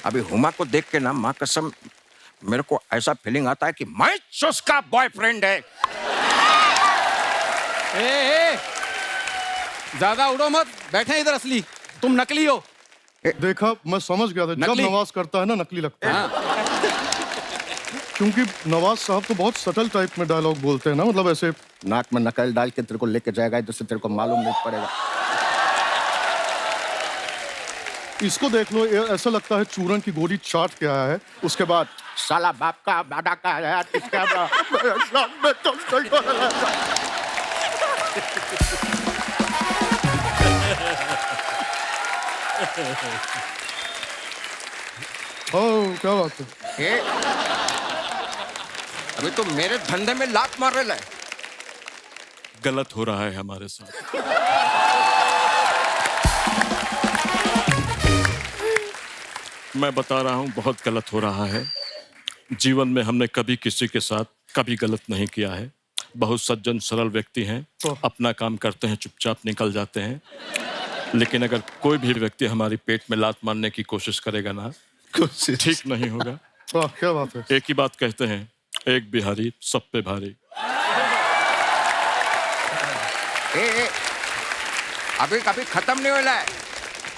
अभी हुमा को देख के ना माँ कसम मेरे को ऐसा फीलिंग आता है कि मैं उसका बॉयफ्रेंड है। ए, ज्यादा उड़ो मत, बैठे इधर असली, तुम नकली हो। देखा, मैं समझ गया था जब नवाज करता है ना नकली लगता है। क्योंकि नवाज साहब तो बहुत सटल टाइप में डायलॉग बोलते हैं ना, मतलब ऐसे नाक में नकल डाल के तेरे को लेके जाएगा इधर से, तेरे को मालूम नहीं पड़ेगा। इसको देख लो, ये ऐसा लगता है चूरन की गोली चाट के आया है, उसके बाद साला बाप का दादा का है इसका ओह क्या बात है। अभी तो मेरे धंधे में लात मार रहे है। गलत हो रहा है हमारे साथ। मैं बता रहा हूं, बहुत गलत हो रहा है। जीवन में हमने कभी किसी के साथ कभी गलत नहीं किया है। बहुत सज्जन सरल व्यक्ति हैं, अपना काम करते हैं, चुपचाप निकल जाते हैं। लेकिन अगर कोई भी व्यक्ति हमारी पेट में लात मारने की कोशिश करेगा ना, ठीक नहीं होगा। वाह क्या बात है। एक ही बात कहते हैं, एक बिहारी सब पे भारी। अभी कभी खत्म नहीं होला है।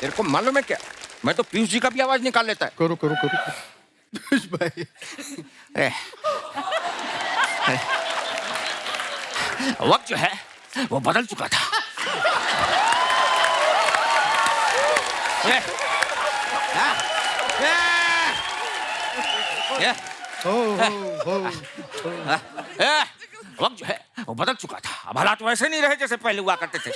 तेरे को मालूम है क्या, मैं तो पीयूष जी का भी आवाज निकाल लेता है। करो करो करो पीयूष भाई, वक्त जो है वो बदल चुका था। वक्त जो है वो बदल चुका था। अब हालात वैसे नहीं रहे जैसे पहले हुआ करते थे।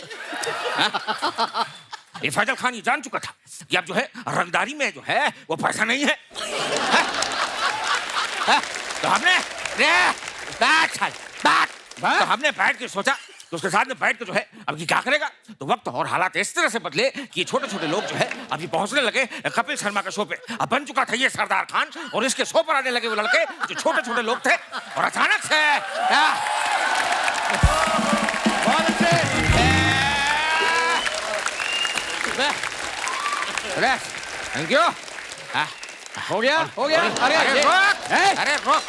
ये फैजल खान ये जान चुका था कि अब जो है रंगदारी में जो है वो पैसा नहीं है। तो हमने तो हमने बैठ के सोचा तो उसके साथ में बैठ के जो है अब ये क्या करेगा। तो वक्त और हालात इस तरह से बदले कि छोटे छोटे लोग जो है अभी पहुंचने लगे कपिल शर्मा के शो पे। अब बन चुका था ये सरदार खान और इसके शो पर आने लगे वो लड़के जो छोटे छोटे लोग थे। और अचानक से बहुत अच्छे थैंक यू। हो गया हो गया। अरे रोक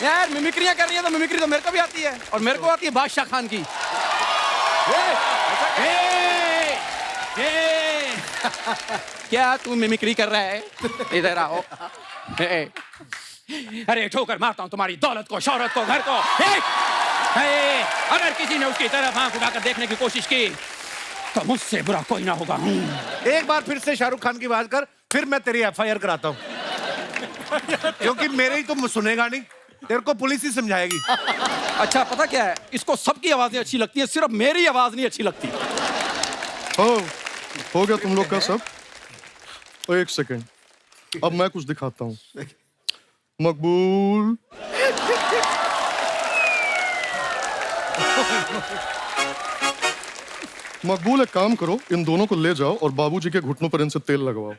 यार, मिमिक्रियां कर रही है तो मिमिक्री तो मेरे को भी आती है, और मेरे को आती है बादशाह खान की। क्या तू मिमिक्री कर रहा है? इधर आओ। अरे ठोकर मारता हूँ तुम्हारी दौलत को, शौहरत को, घर को। अगर किसी ने उसकी तरफ आंख उठाकर देखने की कोशिश की तो मुझसे बुरा कोई ना होगा। एक बार फिर से शाहरुख खान की बात कर, फिर मैं तेरी एफआईआर कराता हूँ। क्योंकि मेरे ही तुम सुनेगा नहीं, तेरे को पुलिस ही समझाएगी। अच्छा पता क्या है, इसको सबकी आवाजें अच्छी लगती है, सिर्फ मेरी आवाज नहीं अच्छी लगती। हो गया तुम लोग का सब। तो एक सेकेंड, अब मैं कुछ दिखाता हूँ। मकबूल मकबूल, एक काम करो, इन दोनों को ले जाओ और बाबूजी के घुटनों पर इनसे तेल लगवाओ।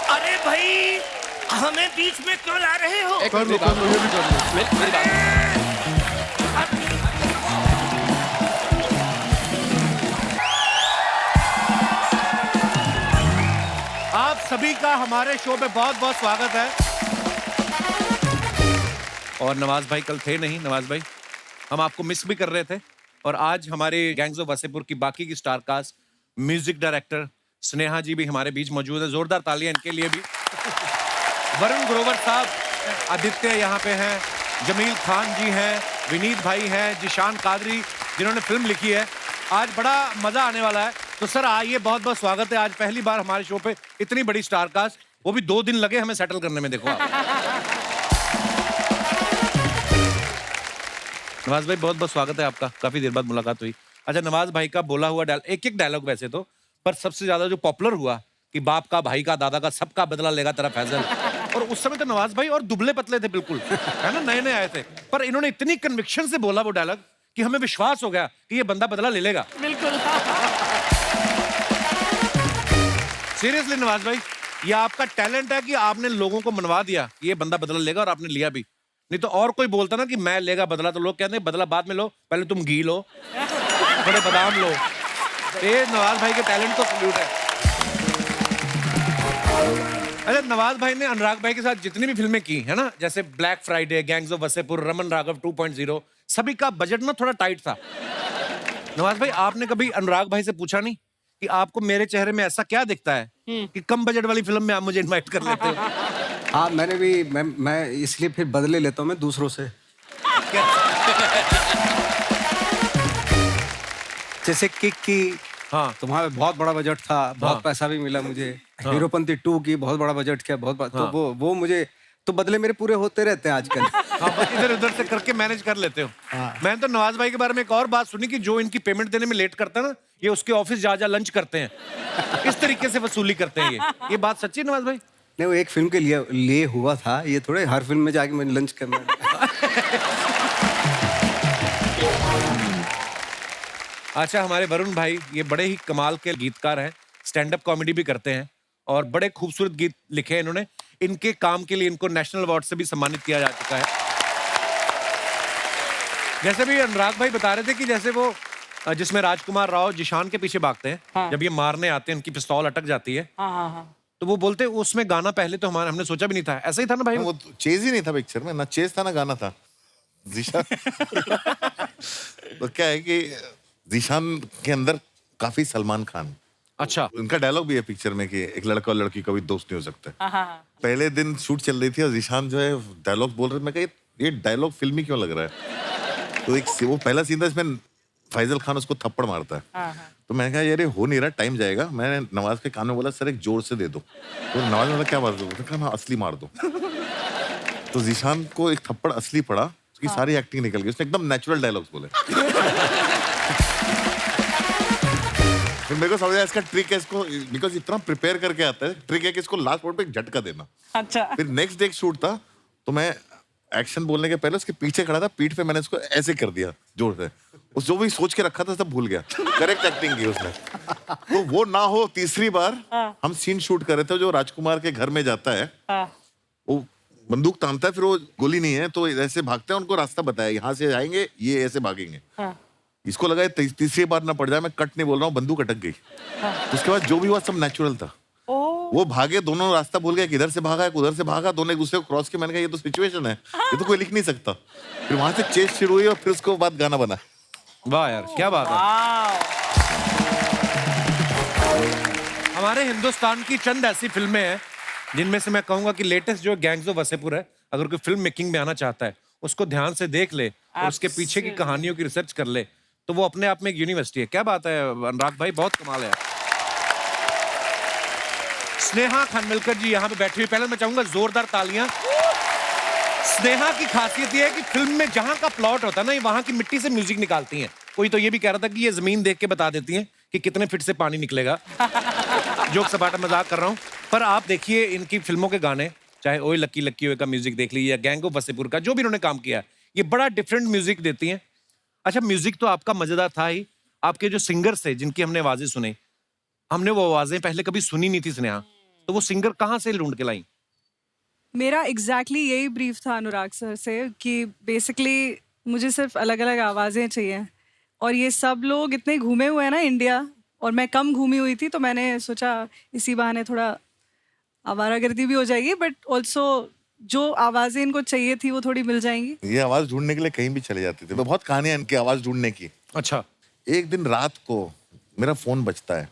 अरे भाई, हमें बीच में क्यों ला रहे हो? कर लो, ये भी कर लो। मेरी बात। आप सभी का हमारे शो में बहुत बहुत स्वागत है। और नवाज भाई कल थे नहीं। नवाज भाई, हम आपको मिस भी कर रहे थे। और आज हमारे गैंग्स ऑफ वसेपुर की बाकी की star cast, music director Sneha ji भी हमारे बीच मौजूद है। जोरदार तालियां इनके लिए भी। वरुण ग्रोवर साहब, आदित्य यहाँ पे हैं, जमील खान जी हैं, विनीत भाई हैं, जिशान कादरी जिन्होंने फिल्म लिखी है। आज बड़ा मजा आने वाला है। तो सर आइए, बहुत बहुत स्वागत है। आज पहली बार हमारे शो पे इतनी बड़ी स्टार कास्ट, वो भी 2 दिन लगे हमें सेटल करने में। देखो आप। नवाज भाई बहुत बहुत स्वागत है आपका, काफी देर बाद मुलाकात हुई। अच्छा, नवाज भाई का बोला हुआ एक एक डायलॉग वैसे तो, पर सबसे ज्यादा जो पॉपुलर हुआ कि बाप का, भाई का, दादा का, सबका बदला लेगा तेरा फैजल। और उस समय तो नवाज भाई और दुबले पतले थे बिल्कुल, है ना, नए नए आए थे। पर इन्होंने इतनी कन्विक्शन से बोला वो डायलॉग कि हमें विश्वास हो गया कि ये बंदा बदला ले लेगा। बिल्कुल। सीरियसली नवाज भाई, ये आपका टैलेंट है कि आपने लोगों को मनवा दिया कि ये बंदा बदला लेगा, और आपने लिया भी। नहीं तो और कोई बोलता ना कि मैं लेगा बदला, तो लोग कहते हैं बदला बाद में लो, पहले तुम घी लो, थोड़े बादाम लो। ये नवाज भाई के टैलेंट को सल्यूट है। अच्छा, नवाज भाई ने अनुराग भाई के साथ जितनी भी फिल्में की है ना, जैसे black Friday, gangs of Wasseypur, Raman Raghav 2.0, सभी का बजट ना थोड़ा टाइट था। नवाज भाई, आपने कभी अनुराग भाई से पूछा नहीं कि आपको मेरे चेहरे में ऐसा क्या दिखता है कि कम बजट वाली फिल्म में आप मुझे इनवाइट कर लेते हो? हाँ, मैंने भी मैं इसलिए फिर बदले लेता हूँ मैं दूसरों से। जैसे किक की, हाँ, तुम्हारा बहुत बड़ा बजट था, बहुत पैसा भी मिला मुझे। हीरोपंती 2 की बहुत बड़ा बजट किया, तो वो मुझे तो बदले मेरे पूरे होते रहते हैं आजकल। हाँ, इधर उधर से करके मैनेज कर लेते हो। मैंने तो नवाज भाई के बारे में एक और बात सुनी कि जो इनकी पेमेंट देने में लेट करता है ना, ये उसके ऑफिस जा लंच करते हैं, इस तरीके से वसूली करते हैं। ये बात सच्ची है नवाज भाई? नहीं, वो एक फिल्म के लिए हुआ था, ये थोड़े हर फिल्म में जाके मैंने लंच करना। अच्छा, हमारे वरुण भाई ये बड़े ही कमाल के गीतकार हैं, स्टैंड अप कॉमेडी भी करते हैं और बड़े खूबसूरत गीत लिखे हैं इन्होंने। इनके काम के लिए इनको नेशनल अवार्ड से भी सम्मानित किया जा चुका है। जैसे भी अनुराग भाई बता रहे थे कि जैसे वो जिसमें राजकुमार राव जिशान के पीछे भागते हैं, हाँ। जब ये मारने आते हैं, उनकी पिस्तौल अटक जाती है, हाँ। तो वो बोलते हैं उसमें गाना पहले तो हमने सोचा भी नहीं था। ऐसा ही था ना भाई? वो चेज ही नहीं था पिक्चर में, ना चेज था ना गाना था। जीशान तो क्या है कि जीशान के अंदर काफी सलमान खान, अच्छा, उनका डायलॉग भी है पिक्चर में कि एक लड़का और लड़की कभी दोस्त नहीं हो सकते। हाँ। पहले दिन शूट चल रही थी और जीशान जो है डायलॉग बोल रहे थे, मैं कहा ये डायलॉग फिल्मी क्यों लग रहा है? तो एक वो पहला सीन था इसमें फैजल खान उसको थप्पड़ मारता है। तो मैंने कहा यार ये हो नहीं रहा, टाइम जाएगा। मैंने नवाज के कान में बोला सर एक जोर से दे दो। तो नवाज ने बोला क्या मार दो? मैंने कहा हाँ असली मार दो। तो जीशान को एक थप्पड़ असली पड़ा, उसकी सारी एक्टिंग निकल गई, उसने एकदम नेचुरल डायलॉग्स बोले। फिर मेरे को समझ आया इसका ट्रिक है, इसको बिकॉज इतना प्रिपेयर करके आता है, ट्रिक है कि इसको लास्ट मोड पे एक झटका देना। अच्छा। फिर नेक्स्ट डे एक शूट था, तो मैं एक्शन बोलने के पहले उसके पीछे खड़ा था, पीठ पे मैंने उसको ऐसे कर दिया जोर से। उस जो भी सोच के रखा था सब भूल गया। करेक्ट एक्टिंग की उसने। तो वो ना हो तीसरी बार हम सीन शूट कर रहे थे, जो राजकुमार के घर में जाता है, वो बंदूक तानता है, फिर वो गोली नहीं है तो ऐसे भागते हैं, उनको रास्ता बताया यहाँ से जाएंगे, ये ऐसे भागेंगे। इसको लगा तीसरी बार ना पड़ जाए, मैं कट नहीं बोल रहा हूँ, बंदूक अटक गई। उसके बाद जो भी हुआ सब नेचुरल था। वो भागे, दोनों रास्ता भूल गए, किधर से भागा उधर से भागा, दोनों एक दूसरे को क्रॉस किया। मैंने कहा ये तो सिचुएशन है, ये तो कोई लिख नहीं सकता। फिर वहां से चेस शुरू हुई और फिर उसके बाद गाना बना। वाह यार, क्या बात है। हमारे हिंदुस्तान की चंद ऐसी फिल्में हैं जिनमें से मैं कहूंगा कि लेटेस्ट जो गैंग्स ऑफ वसेपुर है, अगर कोई फिल्म मेकिंग में आना चाहता है, उसको ध्यान से देख ले और उसके पीछे की कहानियों की रिसर्च कर ले, तो वो अपने आप में एक यूनिवर्सिटी है। क्या बात है अनुराग भाई, बहुत कमाल है। स्नेहा खानविलकर जी यहाँ पे बैठी हुई, पहले मैं चाहूंगा जोरदार तालियां। स्नेहा की खासियत ये है कि फिल्म में जहां का प्लॉट होता है ना, ये वहां की मिट्टी से म्यूजिक निकालती हैं। कोई तो ये भी कह रहा था कि ये जमीन देख के बता देती हैं कि कितने फीट से पानी निकलेगा। जोक सपाटा मजाक कर रहा हूँ, पर आप देखिए इनकी फिल्मों के गाने, चाहे ओए लक्की लक्की ओए का म्यूजिक देख लीजिए या गैंग ऑफ वसेपुर का, जो भी इन्होंने काम किया, ये बड़ा डिफरेंट म्यूजिक देती हैं। अच्छा, म्यूजिक तो आपका मजेदार था ही, आपके जो सिंगर्स थे जिनकी हमने आवाजें सुनी, हमने वो आवाजें पहले कभी सुनी नहीं थी स्नेहा, तो वो सिंगर कहाँ से ढूंढ के लाई? मेरा एग्जैक्टली यही ब्रीफ था अनुराग सर से कि बेसिकली मुझे सिर्फ अलग अलग आवाज़ें चाहिए, और ये सब लोग इतने घूमे हुए हैं ना इंडिया, और मैं कम घूमी हुई थी, तो मैंने सोचा इसी बहाने थोड़ा आवारागर्दी भी हो जाएगी, बट ऑल्सो जो आवाज़ें इनको चाहिए थी वो थोड़ी मिल जाएंगी। ये आवाज ढूंढने के लिए कहीं भी चले जाते थे, बहुत कहानियां इनकी आवाज ढूंढने की। अच्छा। एक दिन रात को मेरा फोन बजता है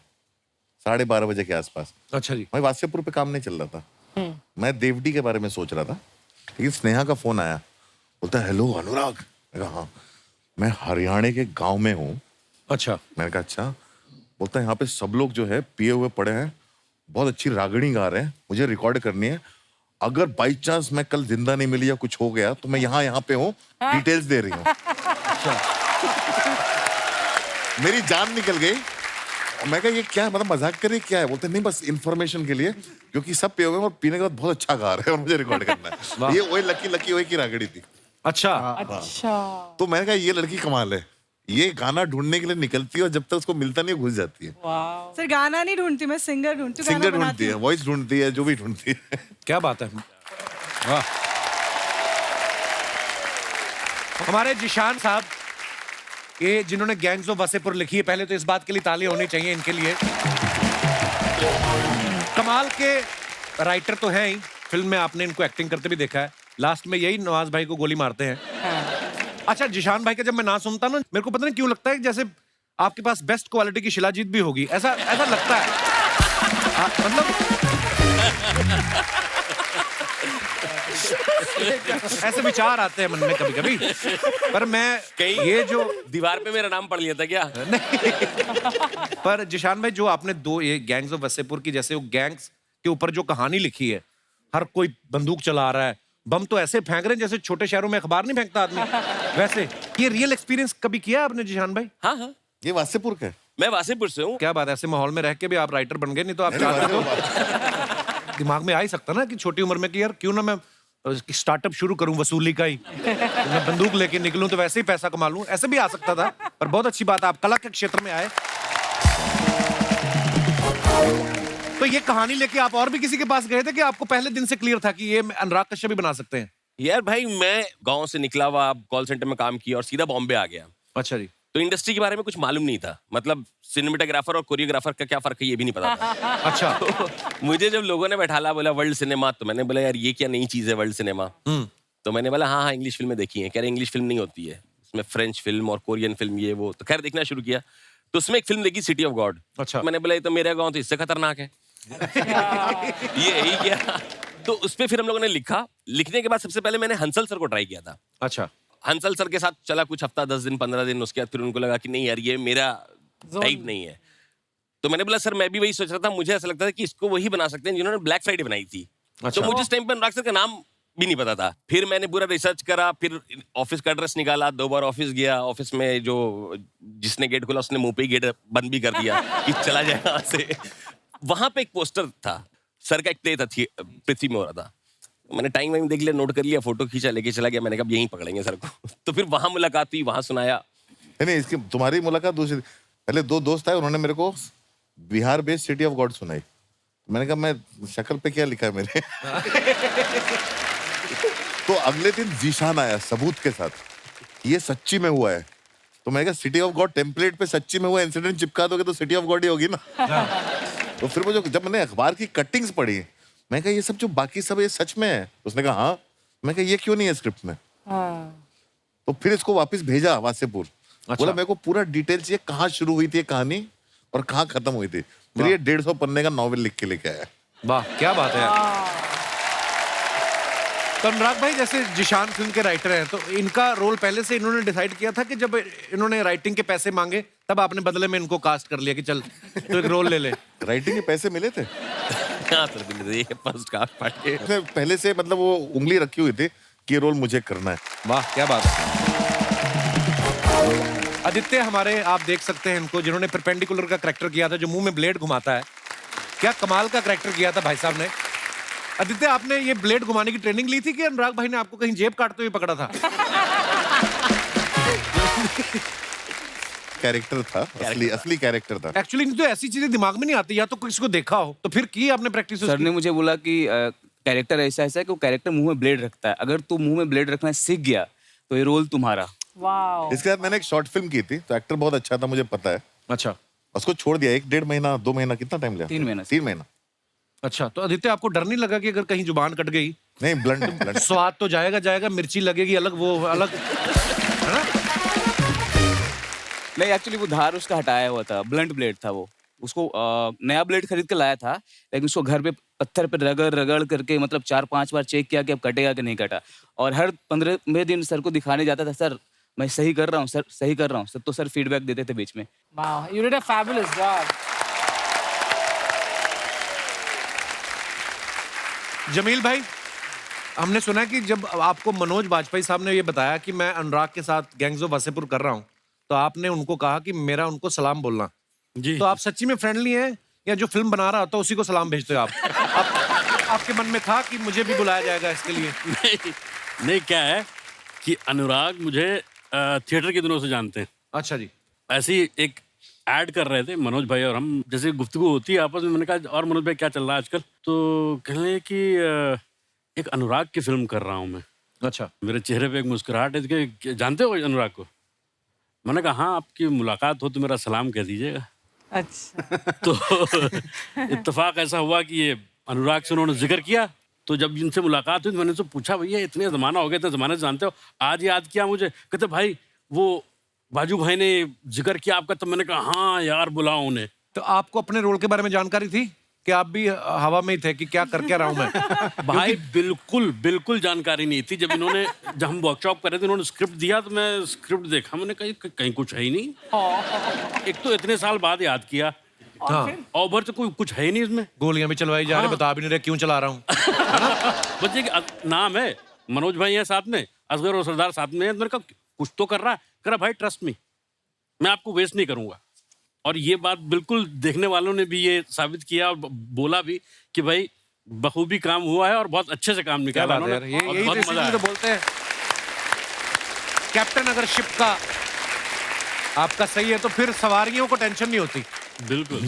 12:30 बजे के आसपास। अच्छा जी। मैं वासेपुर पे काम नहीं चल रहा था, मैं देवडी के बारे में सोच रहा था, लेकिन स्नेहा का फोन आया, बोलता है हेलो अनुराग। मैं कहा हाँ, मैं हरियाणा के गांव में हूँ। अच्छा। मैंने कहा अच्छा। बोलता है यहाँ पे सब लोग जो है पिए हुए पड़े हैं, बहुत अच्छी रागड़ी गा रहे हैं, मुझे रिकॉर्ड करनी है, अगर बाई चांस मैं कल जिंदा नहीं मिली या कुछ हो गया तो मैं यहाँ पे हूँ, डिटेल्स दे रही हूँ। मेरी जान निकल गई। मैं कहा ये क्या है, मतलब मजाक कर रही क्या है? बोलते नहीं बस इन्फॉर्मेशन के लिए, क्योंकि सब पिए हुए हैं और पीने के बाद बहुत अच्छा गा रहे हैं और मुझे रिकॉर्ड करना है। ये वही लकी लकी वही की रागड़ी थी। अच्छा। अच्छा। तो मैंने कहा ये लड़की कमाल है, ये गाना ढूंढने के लिए निकलती है और जब तक उसको मिलता नहीं घुस जाती है। सर गाना नहीं ढूंढती मैं, सिंगर ढूंढती हूँ, सिंगर ढूंढती है, वॉइस ढूंढती है, जो भी ढूंढती है। क्या बात है, वाह। हमारे जिशान साहब, ये जिन्होंने गैंग्स ऑफ वसेपुर लिखी है, पहले तो इस बात के लिए ताली होनी चाहिए इनके लिए। कमाल के राइटर तो है ही, फिल्म में आपने इनको एक्टिंग करते भी देखा है। लास्ट में यही नवाज भाई को गोली मारते हैं। अच्छा, जिशान भाई का जब मैं ना सुनता ना, मेरे को पता नहीं क्यों लगता है जैसे आपके पास बेस्ट क्वालिटी की शिलाजीत भी होगी, ऐसा ऐसा लगता है। मतलब ऐसे विचार आते हैं मन में कभी कभी, पर मैं कहीं ये जो दीवार पे मेरा नाम पढ़ लिया था क्या? पर जिशान भाई, जो आपने दो ये गैंग्स ऑफ वसेपुर की, जैसे वो गैंग्स के ऊपर जो कहानी लिखी है, हर कोई बंदूक चला रहा है, बम तो ऐसे फेंक रहे हैं जैसे छोटे शहरों में अखबार नहीं फेंकता आदमी, वैसे ये रियल एक्सपीरियंस कभी किया आपने जिशान भाई? हाँ हाँ, ये वासेपुर का है। मैं वासेपुर से हूँ। क्या बात है, ऐसे माहौल में रह के भी आप राइटर बन गए, नहीं तो आप चाहते तो दिमाग में आ ही सकता ना कि छोटी उम्र में कि यार क्यों ना मैं स्टार्टअप शुरू करूं वसूली का ही, तो मैं बंदूक लेके निकलूं तो वैसे ही पैसा कमा लूं, ऐसे भी आ सकता था। पर बहुत अच्छी बात है आप कला के क्षेत्र में आए। तो ये कहानी लेके आप और भी किसी के पास गए थे कि आपको पहले दिन से क्लियर था कि ये अनुराग कश्यप भी बना सकते हैं? यार भाई, मैं गांव से निकला हुआ, कॉल सेंटर में काम किया और सीधा बॉम्बे आ गया। अच्छा जी। तो इंडस्ट्री के बारे में कुछ मालूम नहीं था, मतलब सिनेमेटोग्राफर और कोरियोग्राफर का क्या फर्क है ये भी नहीं पता था। अच्छा। तो मुझे जब लोगों ने बैठाला, बोला वर्ल्ड सिनेमा, तो मैंने बोला यार ये क्या नई चीज है वर्ल्ड सिनेमा। तो मैंने बोला हाँ हाँ इंग्लिश फिल्में देखी हैं। कह रहे इंग्लिश फिल्म नहीं होती है, उसमें फ्रेंच फिल्म और कोरियन फिल्म ये वो। तो खैर देखना शुरू किया, तो उसमें एक फिल्म देखी सिटी ऑफ गॉड। अच्छा। मैंने बोला ये तो मेरा गाँव तो इससे खतरनाक है। ये यही क्या। तो उस पर फिर हम लोगों ने लिखा। लिखने के बाद सबसे पहले मैंने हंसल सर को ट्राई किया था। अच्छा। हंसल सर के साथ चला कुछ हफ्ता, 10 दिन, 15 दिन। उसके बाद फिर उनको लगा कि नहीं यार ये मेरा टाइप नहीं है। तो मैंने बोला सर मैं भी वही सोच रहा था, मुझे ऐसा लगता था कि इसको वही बना सकते हैं जिन्होंने ब्लैक फ्राइडे बनाई थी। अच्छा। तो मुझे उस टाइम पर अनुराग सर का नाम भी नहीं पता था। फिर मैंने पूरा रिसर्च करा, फिर ऑफिस का एड्रेस निकाला, 2 बार ऑफिस गया। ऑफिस में जो जिसने गेट खोला उसने मुंह पे ही गेट बंद भी कर दिया कि चला जाए यहाँ से। वहां पे एक पोस्टर था, सर का एक प्ले था, पृथ्वी में हो रहा था। मैंने टाइम वाइम देख लिया, नोट कर लिया, फोटो खींचा, लेके चला गया। मैंने कहा यहीं पकड़ेंगे सर को। तो फिर वहां मुलाकात हुई, वहां सुनाया। नहीं, इसकी तुम्हारी मुलाकात दूसरी। पहले 2 दोस्त आए, उन्होंने मेरे को Bihar based city of God सुनाई। मैंने कहा मैं शक्ल पे क्या लिखा है मेरे। तो अगले दिन जीशान आया सबूत के साथ, ये सच्ची में हुआ है। तो मैंने कहा सिटी ऑफ गॉड टेम्पलेट पे सच्ची में हुआ इंसिडेंट चिपका दोगे तो सिटी ऑफ गॉड ही होगी ना। तो फिर वो जब मैंने अखबार की कटिंग्स पढ़ी, मैं कहा ये सब जो बाकी सब ये सच में है। उसने कहा हाँ। मैं कहा ये क्यों नहीं है स्क्रिप्ट में। तो फिर इसको वापस भेजा वासेपुर। बोला मेरे को पूरा डिटेल चाहिए, कहाँ शुरू हुई थी ये कहानी और कहाँ खत्म हुई थी। फिर ये 150 पन्ने का नॉवेल लिख के लेके आया। वाह क्या बात है। तो अनुराग भाई, जैसे जिशान फिल्म के राइटर हैं, तो इनका रोल पहले से इन्होंने डिसाइड किया था कि जब इन्होंने राइटिंग के पैसे मांगे तब आपने बदले में इनको कास्ट कर लिया कि चल तो एक रोल ले ले? राइटिंग के पैसे मिले थे। हाँ सर, ये फर्स्ट कास्ट पार्ट के पहले से मतलब वो उंगली रखी हुई थी कि ये रोल मुझे करना है। वाह क्या बात है। आदित्य हमारे, आप देख सकते हैं इनको, जिन्होंने परपेंडिकुलर का कैरेक्टर किया था, जो मुंह में ब्लेड घुमाता है। क्या कमाल का कैरेक्टर किया था भाई साहब ने। आदित्य, आपने ये ब्लेड घुमाने की ट्रेनिंग ली थी कि अनुराग भाई ने आपको कहीं जेब काटते हुए पकड़ा था? कैरेक्टर था, असली कैरेक्टर था। एक्चुअली तो ऐसी चीजें दिमाग में नहीं आती, या तो किसी को देखा हो तो फिर की आपने प्रैक्टिस? सर ने मुझे बोला कि कैरेक्टर ऐसा है कि वो कैरेक्टर मुंह में ब्लेड रखता है, अगर तू मुंह में ब्लेड रखना सीख गया तो ये रोल तुम्हारा। वाओ। इसके बाद मैंने एक शॉर्ट फिल्म की थी, तो एक्टर बहुत अच्छा था, मुझे पता है। अच्छा। उसको छोड़ दिया 1-1.5 महीना 2 महीना, कितना टाइम लिया? 3 महीना। 3 महीना। अच्छा, तो आदित्य आपको डर नहीं लगा कि अगर कहीं जुबान कट गई? नहीं, ब्लंट स्वाद तो जाएगा, मिर्ची लगेगी अलग, वो अलग है ना? नहीं, एक्चुअली वो धार उसका हटाया हुआ था, ब्लंट ब्लेड था वो। उसको नया ब्लेड खरीद के लाया था, लेकिन उसको घर पे पत्थर पे रगड़ करके मतलब 4-5 बार चेक किया कि अब कटेगा कि नहीं कटा। और हर 15वें दिन सर को दिखाने जाता था, सर मैं सही कर रहा हूँ सर, सही कर रहा हूँ सर। तो सर फीडबैक देते थे बीच में। Wow, you did a fabulous job. Jameel भाई, हमने सुना कि जब आपको मनोज बाजपेयी साहब ने ये बताया कि मैं अनुराग के साथ गैंग्स ऑफ वासेपुर कर रहा हूँ, तो आपने उनको कहा कि मेरा उनको सलाम बोलना जी। तो आप सच्ची में फ्रेंडली हैं या जो फिल्म बना रहा होता है उसी को सलाम भेजते हो आप? आपके मन में था कि मुझे भी बुलाया जाएगा इसके लिए? नहीं, क्या है कि अनुराग मुझे थिएटर के दिनों से जानते हैं। अच्छा जी। ऐसे ही एक ऐड कर रहे थे मनोज भाई और हम, जैसे गुफ्तगू होती है आपस में। मैंने कहा और मनोज भाई क्या चल रहा है आजकल? तो कहने लगे कि एक अनुराग की फिल्म कर रहा हूँ मैं। अच्छा। मेरे चेहरे पे एक मुस्कुराहट है कि जानते हो अनुराग को? मैंने कहा हाँ, आपकी मुलाकात हो तो मेरा सलाम कह दीजिएगा। अच्छा। तो इत्तेफाक ऐसा हुआ कि ये अनुराग से उन्होंने जिक्र किया, तो जब इनसे मुलाकात हुई तो मैंने उनसे पूछा, भैया इतने ज़माना हो गया, इतने ज़माने से जानते हो, आज याद किया मुझे? कहते भाई वो बाजू भाई ने जिक्र किया आपका, तो मैंने कहा हाँ यार बुलाओ उन्हें। तो आपको अपने रोल के बारे में जानकारी थी कि आप भी हवा में ही थे कि क्या कर क्या रहा हूं मैं? भाई बिल्कुल बिल्कुल जानकारी नहीं थी। जब इन्होंने, जब हम वर्कशॉप कर रहे थे, इन्होंने स्क्रिप्ट दिया तो मैं स्क्रिप्ट देखा, मैंने कहा कहीं कुछ है ही नहीं। एक तो इतने साल बाद याद किया, और भर तो कोई कुछ है ही नहीं इसमें। गोलियां भी चलवाई जा रही, बता भी नहीं रहे क्यों चला रहा हूँ। बच्चे के नाम है, मनोज भाई है साथ में, असगर और सरदार साथ में है। मैंने कहा कुछ तो कर रहा है, कह रहा भाई ट्रस्ट मी, मैं आपको वेस्ट नहीं करूंगा। और ये बात बिल्कुल देखने वालों ने भी ये साबित किया और बोला भी कि भाई बखूबी काम हुआ है और बहुत अच्छे से काम निकाला उन्होंने, और यही बहुत तो मजा आया। तो बोलते हैं कैप्टन अगर शिप का आपका सही है तो फिर सवारियों को टेंशन नहीं होती। बिल्कुल।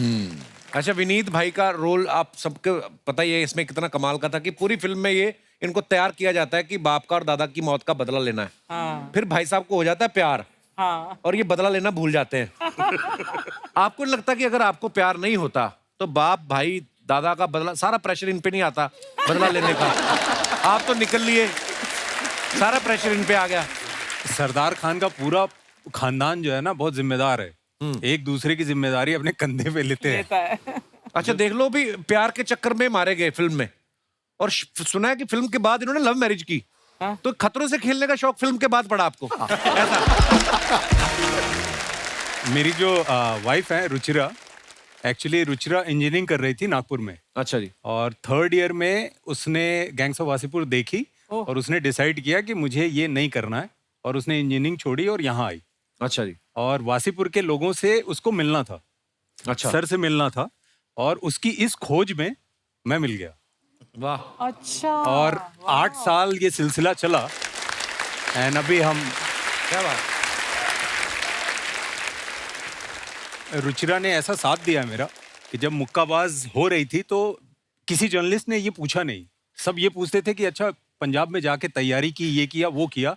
अच्छा, विनीत भाई का रोल आप सबको पता ही है इसमें कितना कमाल का था कि पूरी फिल्म में ये इनको तैयार किया जाता है कि बाप का और दादा की मौत का बदला लेना है। हाँ। फिर भाई साहब को हो जाता है प्यार, हाँ। और ये बदला लेना भूल जाते हैं। आपको नहीं लगता कि अगर आपको प्यार नहीं होता तो बाप भाई दादा का बदला, सारा प्रेशर इन पे नहीं आता बदला लेने का? आप तो निकल लिए, सारा प्रेशर इन पे आ गया। सरदार खान का पूरा खानदान जो है ना बहुत जिम्मेदार है, एक दूसरे की जिम्मेदारी अपने कंधे पे लेते हैं। अच्छा देख लो भी, प्यार के चक्कर में मारे गए फिल्म में, और सुना है कि फिल्म के बाद इन्होंने लव मैरिज की। तो खतरों से खेलने का शौक फिल्म के बाद पड़ा आपको? मेरी जो वाइफ है रुचिरा, एक्चुअली रुचिरा इंजीनियरिंग कर रही थी नागपुर में। अच्छा जी। और 3rd ईयर में उसने गैंग्स ऑफ वासेपुर देखी और उसने डिसाइड किया कि मुझे ये नहीं करना है, और उसने इंजीनियरिंग छोड़ी और यहाँ आई। अच्छा जी। और वासीपुर के लोगों से उसको मिलना था, अच्छा, सर से मिलना था, और उसकी इस खोज में मैं मिल गया। वाह। अच्छा। और 8 साल ये सिलसिला चला, एंड अभी हम, क्या बात। रुचिरा ने ऐसा साथ दिया मेरा कि जब मुक्काबाज हो रही थी तो किसी जर्नलिस्ट ने ये पूछा नहीं, सब ये पूछते थे कि अच्छा पंजाब में जाके तैयारी की, ये किया वो किया।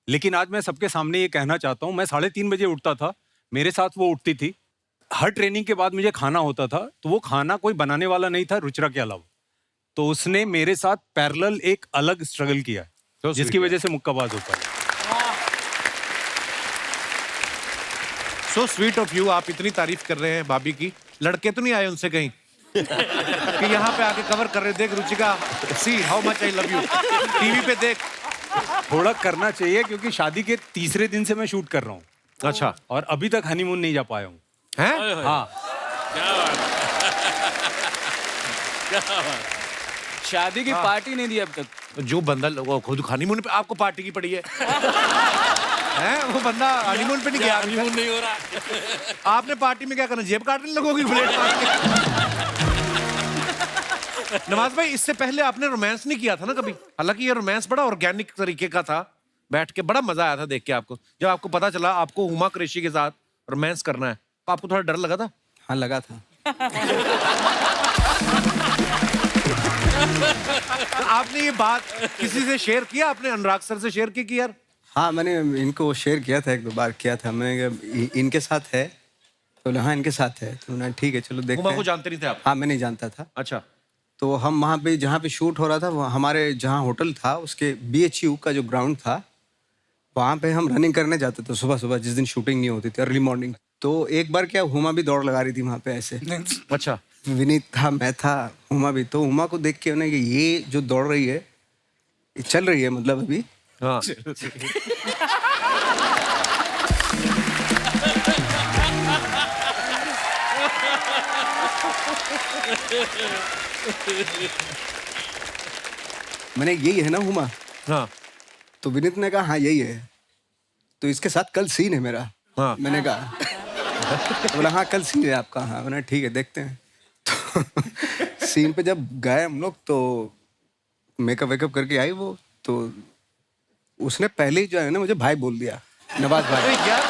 लेकिन आज मैं सबके सामने ये कहना चाहता हूँ, मैं 3:30 बजे उठता था, मेरे साथ वो उठती थी, हर ट्रेनिंग के बाद मुझे खाना होता था, तो वो खाना कोई बनाने वाला नहीं था रुचिरा के अलावा, तो उसने मेरे साथ पैरेलल एक अलग स्ट्रगल किया है, जिसकी वजह से मुक्काबाज हो पाया। So sweet of you. आप इतनी तारीफ कर रहे हैं भाभी की, लड़के तो नहीं आए उनसे कहीं कि यहाँ पे आके कवर कर रहे, देख Ruchika, see how much I love you, TV पे देख। थोड़ा करना चाहिए क्योंकि शादी के 3रे दिन से मैं शूट कर रहा हूँ। अच्छा। और अभी तक हनीमून नहीं जा पाया हूँ। हैं? हाँ। क्या बात क्या बात। शादी की पार्टी नहीं दी अब तक। जो बंदा वो खुद हनीमून पे, आपको पार्टी की पड़ी है हैं? वो बंदा हनीमून पे नहीं गया, हनीमून नहीं हो रहा। आपने पार्टी में क्या करना, जेब काटने लोगों की प्लेट नवाज भाई, इससे पहले आपने रोमांस नहीं किया था ना कभी? हालांकि ये रोमांस बड़ा ऑर्गेनिक तरीके का था, बैठ के बड़ा मजा आया था देख के आपको। जब आपको पता चला आपको हुमा कुरैशी के साथ रोमांस करना है, तो आपको थोड़ा डर लगा था? हाँ लगा था। तो आपने ये बात किसी से शेयर किया? आपने अनुराग सर से शेयर की कि यार? हाँ मैंने इनको शेयर किया था, 1-2 बार किया था मैंने, इनके साथ है तो हाँ इनके साथ है, तो मैंने ठीक है चलो देखते हैं। हुमा को जानते नहीं थे आप? हाँ मैं नहीं जानता था। अच्छा। तो हम वहाँ पे जहाँ पे शूट हो रहा था, हमारे जहाँ होटल था उसके BHU का जो ग्राउंड था, वहाँ पे हम रनिंग करने जाते थे सुबह सुबह, जिस दिन शूटिंग नहीं होती थी, अर्ली मॉर्निंग। तो एक बार क्या, हुमा भी दौड़ लगा रही थी वहाँ पे ऐसे। अच्छा। विनीत था, मैं था, हुमा भी। तो हुमा को देख के उन्हें कि ये जो दौड़ रही है, ये चल रही है मतलब अभी। हाँ। मैंने यही है ना हुमा? हाँ। तो विनीत ने कहा हाँ यही है, तो इसके साथ कल सीन है मेरा। हाँ। मैंने कहा तो बोला हाँ कल सीन है आपका। हाँ मैंने ठीक है देखते हैं। तो सीन पे जब गए हम लोग तो मेकअप वेकअप करके आई वो, तो उसने पहले ही जो है ना मुझे भाई बोल दिया, नवाज भाई। यार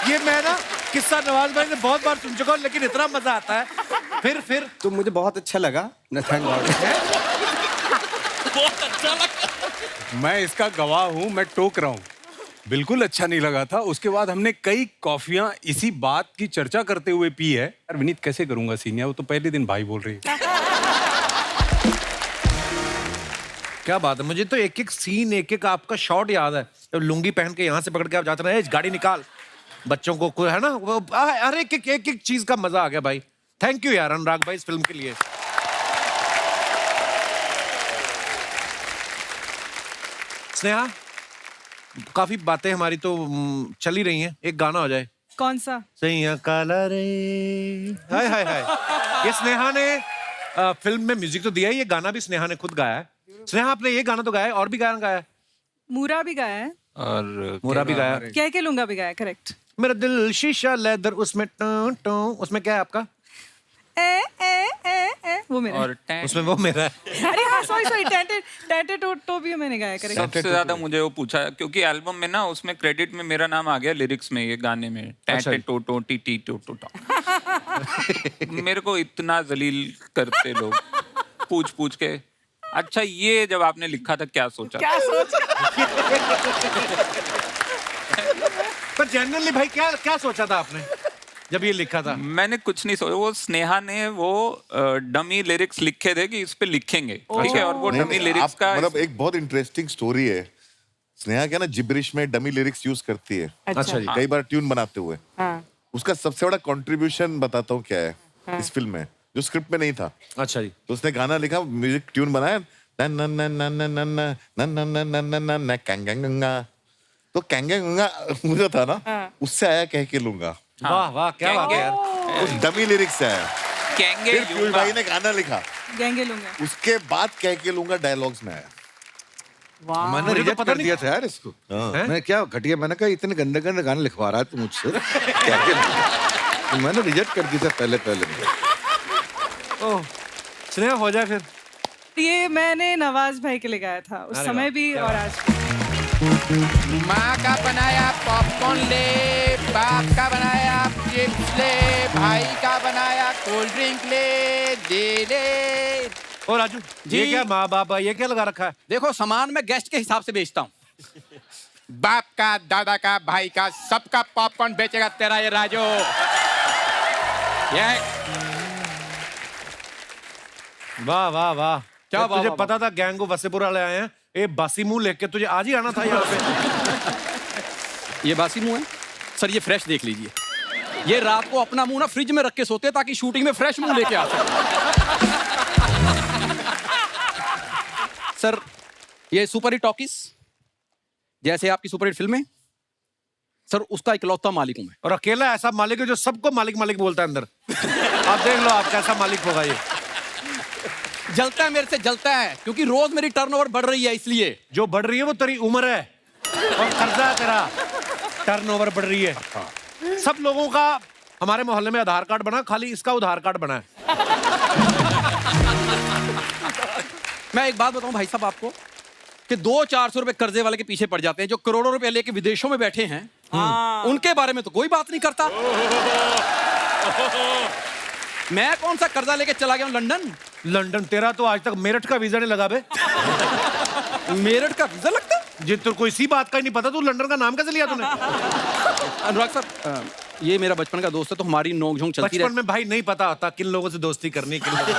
ये मैं ना किस्सा नवाज भाई ने बहुत बार सुन चुका हूँ, लेकिन इतना मजा आता है। फिर तो मुझे बहुत अच्छा लगा ना, थैंक गॉड। बहुत अच्छा लगा। मैं इसका गवाह हूँ, मैं टोक रहा हूँ, बिल्कुल अच्छा नहीं लगा था। उसके बाद हमने कई कॉफियां इसी बात की चर्चा करते हुए पी है। यार विनीत कैसे करूंगा सीनियर, वो तो पहले दिन भाई बोल रही है। क्या बात है, मुझे तो एक एक सीन, एक एक आपका शॉट याद है। तो लुंगी पहन के यहाँ से पकड़ के आप जाते रहे, गाड़ी निकाल, बच्चों को कोई है ना, वो हर एक एक चीज का मजा आ गया भाई। थैंक यू यार अनुराग भाई इस फिल्म के लिए। स्नेहा, काफी बातें हमारी तो चल ही रही हैं, एक गाना हो जाए। कौन सा? सैया काला रे, हाय हाय हाय। ये स्नेहा ने फिल्म में म्यूजिक तो दिया ही, ये गाना भी स्नेहा ने खुद गाया है। स्नेहा, आपने ये गाना तो गाया है, और भी गाना गाया है? मूरा भी गाया है और मूरा भी गाया, कह के लूंगा भी गाया, करेक्ट। मेरा दिल शीशा लेदर, उसमें टों टों, उसमें क्या है आपका? वो मेरा और उसमें वो मेरा है। अरे हाँ, सॉरी टैटे टोटो भी मैंने गाया, करेक्ट। सबसे ज्यादा मुझे वो पूछा क्योंकि एल्बम में ना, उसमें क्रेडिट में मेरा नाम आ गया लिरिक्स में, ये गाने में टैटे टोटो टी टोटो। मेरे को इतना जलील करते लोग पूछ के। अच्छा, ये जब आपने लिखा था क्या सोचा? पर जनरली भाई क्या सोचा था आपने जब ये लिखा था? मैंने कुछ नहीं सोचा, वो स्नेहा ने वो डमी लिरिक्स लिखे थे कि इस पे लिखेंगे, ठीक है, और वो डमी लिरिक्स का मतलब एक बहुत इंटरेस्टिंग स्टोरी है। स्नेहा क्या ना जिब्रिश में डमी लिरिक्स यूज करती है। अच्छा जी। कई बार ट्यून बनाते हुए। हाँ। उसका सबसे बड़ा कंट्रीब्यूशन बताता हूँ क्या है इस फिल्म में, जो स्क्रिप्ट में नहीं था। अच्छा जी। तो उसने गाना लिखा, म्यूजिक ट्यून बनाया, न न न न न न न न न न न न न कैंगंगा। तो कैंगंगा मुझे था ना, उससे आया कह के लूंगा। वाह वाह, क्या बात है यार। उस डमी लिरिक्स से आया। कहेंगे फिर पीयूष भाई ने गाना लिखा, गैंगे लूंगा, उसके बाद कह के लूंगा डायलॉग्स में आया। मैंने रिजेक्ट कर दिया था यार इसको। मैं क्या घटिया, मैंने कहा इतने गंदे गंदे गाने लिखवा रहा है तू मुझसे, तो मैंने रिजेक्ट कर दिया था पहले। ओह, स्नेहा हो जाए फिर। ये मैंने नवाज भाई के लिए गाया था उस समय भी और आज भी। माँ का बनाया पॉपकॉर्न ले, बाप का बनाया चिप्स ले, भाई का बनाया कोल्ड ड्रिंक ले, दे ले। ओ राजू, ये क्या माँ बाप, ये क्या लगा रखा है? देखो, सामान मैं गेस्ट के हिसाब से बेचता हूँ। बाप का, दादा का, भाई का, सबका पॉपकॉर्न बेचेगा तेरा ये राजू। ये वाह वाह वाह, क्या तुझे पता था गैंगो वसेपुर वाले आए हैं? ये बासी मुंह लेके तुझे आज ही आना था यहाँ पे। ये बासी मुंह है सर, ये फ्रेश देख लीजिए। ये रात को अपना मुंह ना फ्रिज में रख के सोते ताकि शूटिंग में फ्रेश मुंह लेके आ सके। सर, ये सुपर हिट टॉकीज जैसे आपकी सुपर हिट फिल्में, सर उसका इकलौता मालिक हूं मैं। और अकेला ऐसा मालिक है जो सबको मालिक मालिक बोलता है अंदर। आप देख लो आप कैसा मालिक होगा ये। जलता है मेरे से, जलता है क्योंकि रोज मेरी टर्नओवर बढ़ रही है, इसलिए। जो बढ़ रही है वो तेरी उम्र है और कर्जा है तेरा, टर्नओवर बढ़ रही है। सब लोगों का हमारे मोहल्ले में आधार कार्ड बना, खाली इसका उधार कार्ड बना है। मैं एक बात बताऊं भाई साहब आपको कि 200-400 रुपए कर्जे वाले के पीछे पड़ जाते हैं, जो करोड़ों रुपए लेके विदेशों में बैठे हैं, उनके बारे में तो कोई बात नहीं करता। मैं कौन सा कर्जा लेके चला गया हूं लंदन? तेरा तो आज तक मेरठ का वीजा नहीं लगा बे। मेरठ का वीजा लगता? जी, तो कोई सी बात का ही नहीं पता, तू लंदन का नाम कैसे लिया तूने? अनुराग साहब, ये मेरा बचपन का दोस्त है, तो हमारी नोक-झोंक चलती रहती। बचपन में भाई नहीं पता होता किन लोगों से दोस्ती करनी, किन लोगों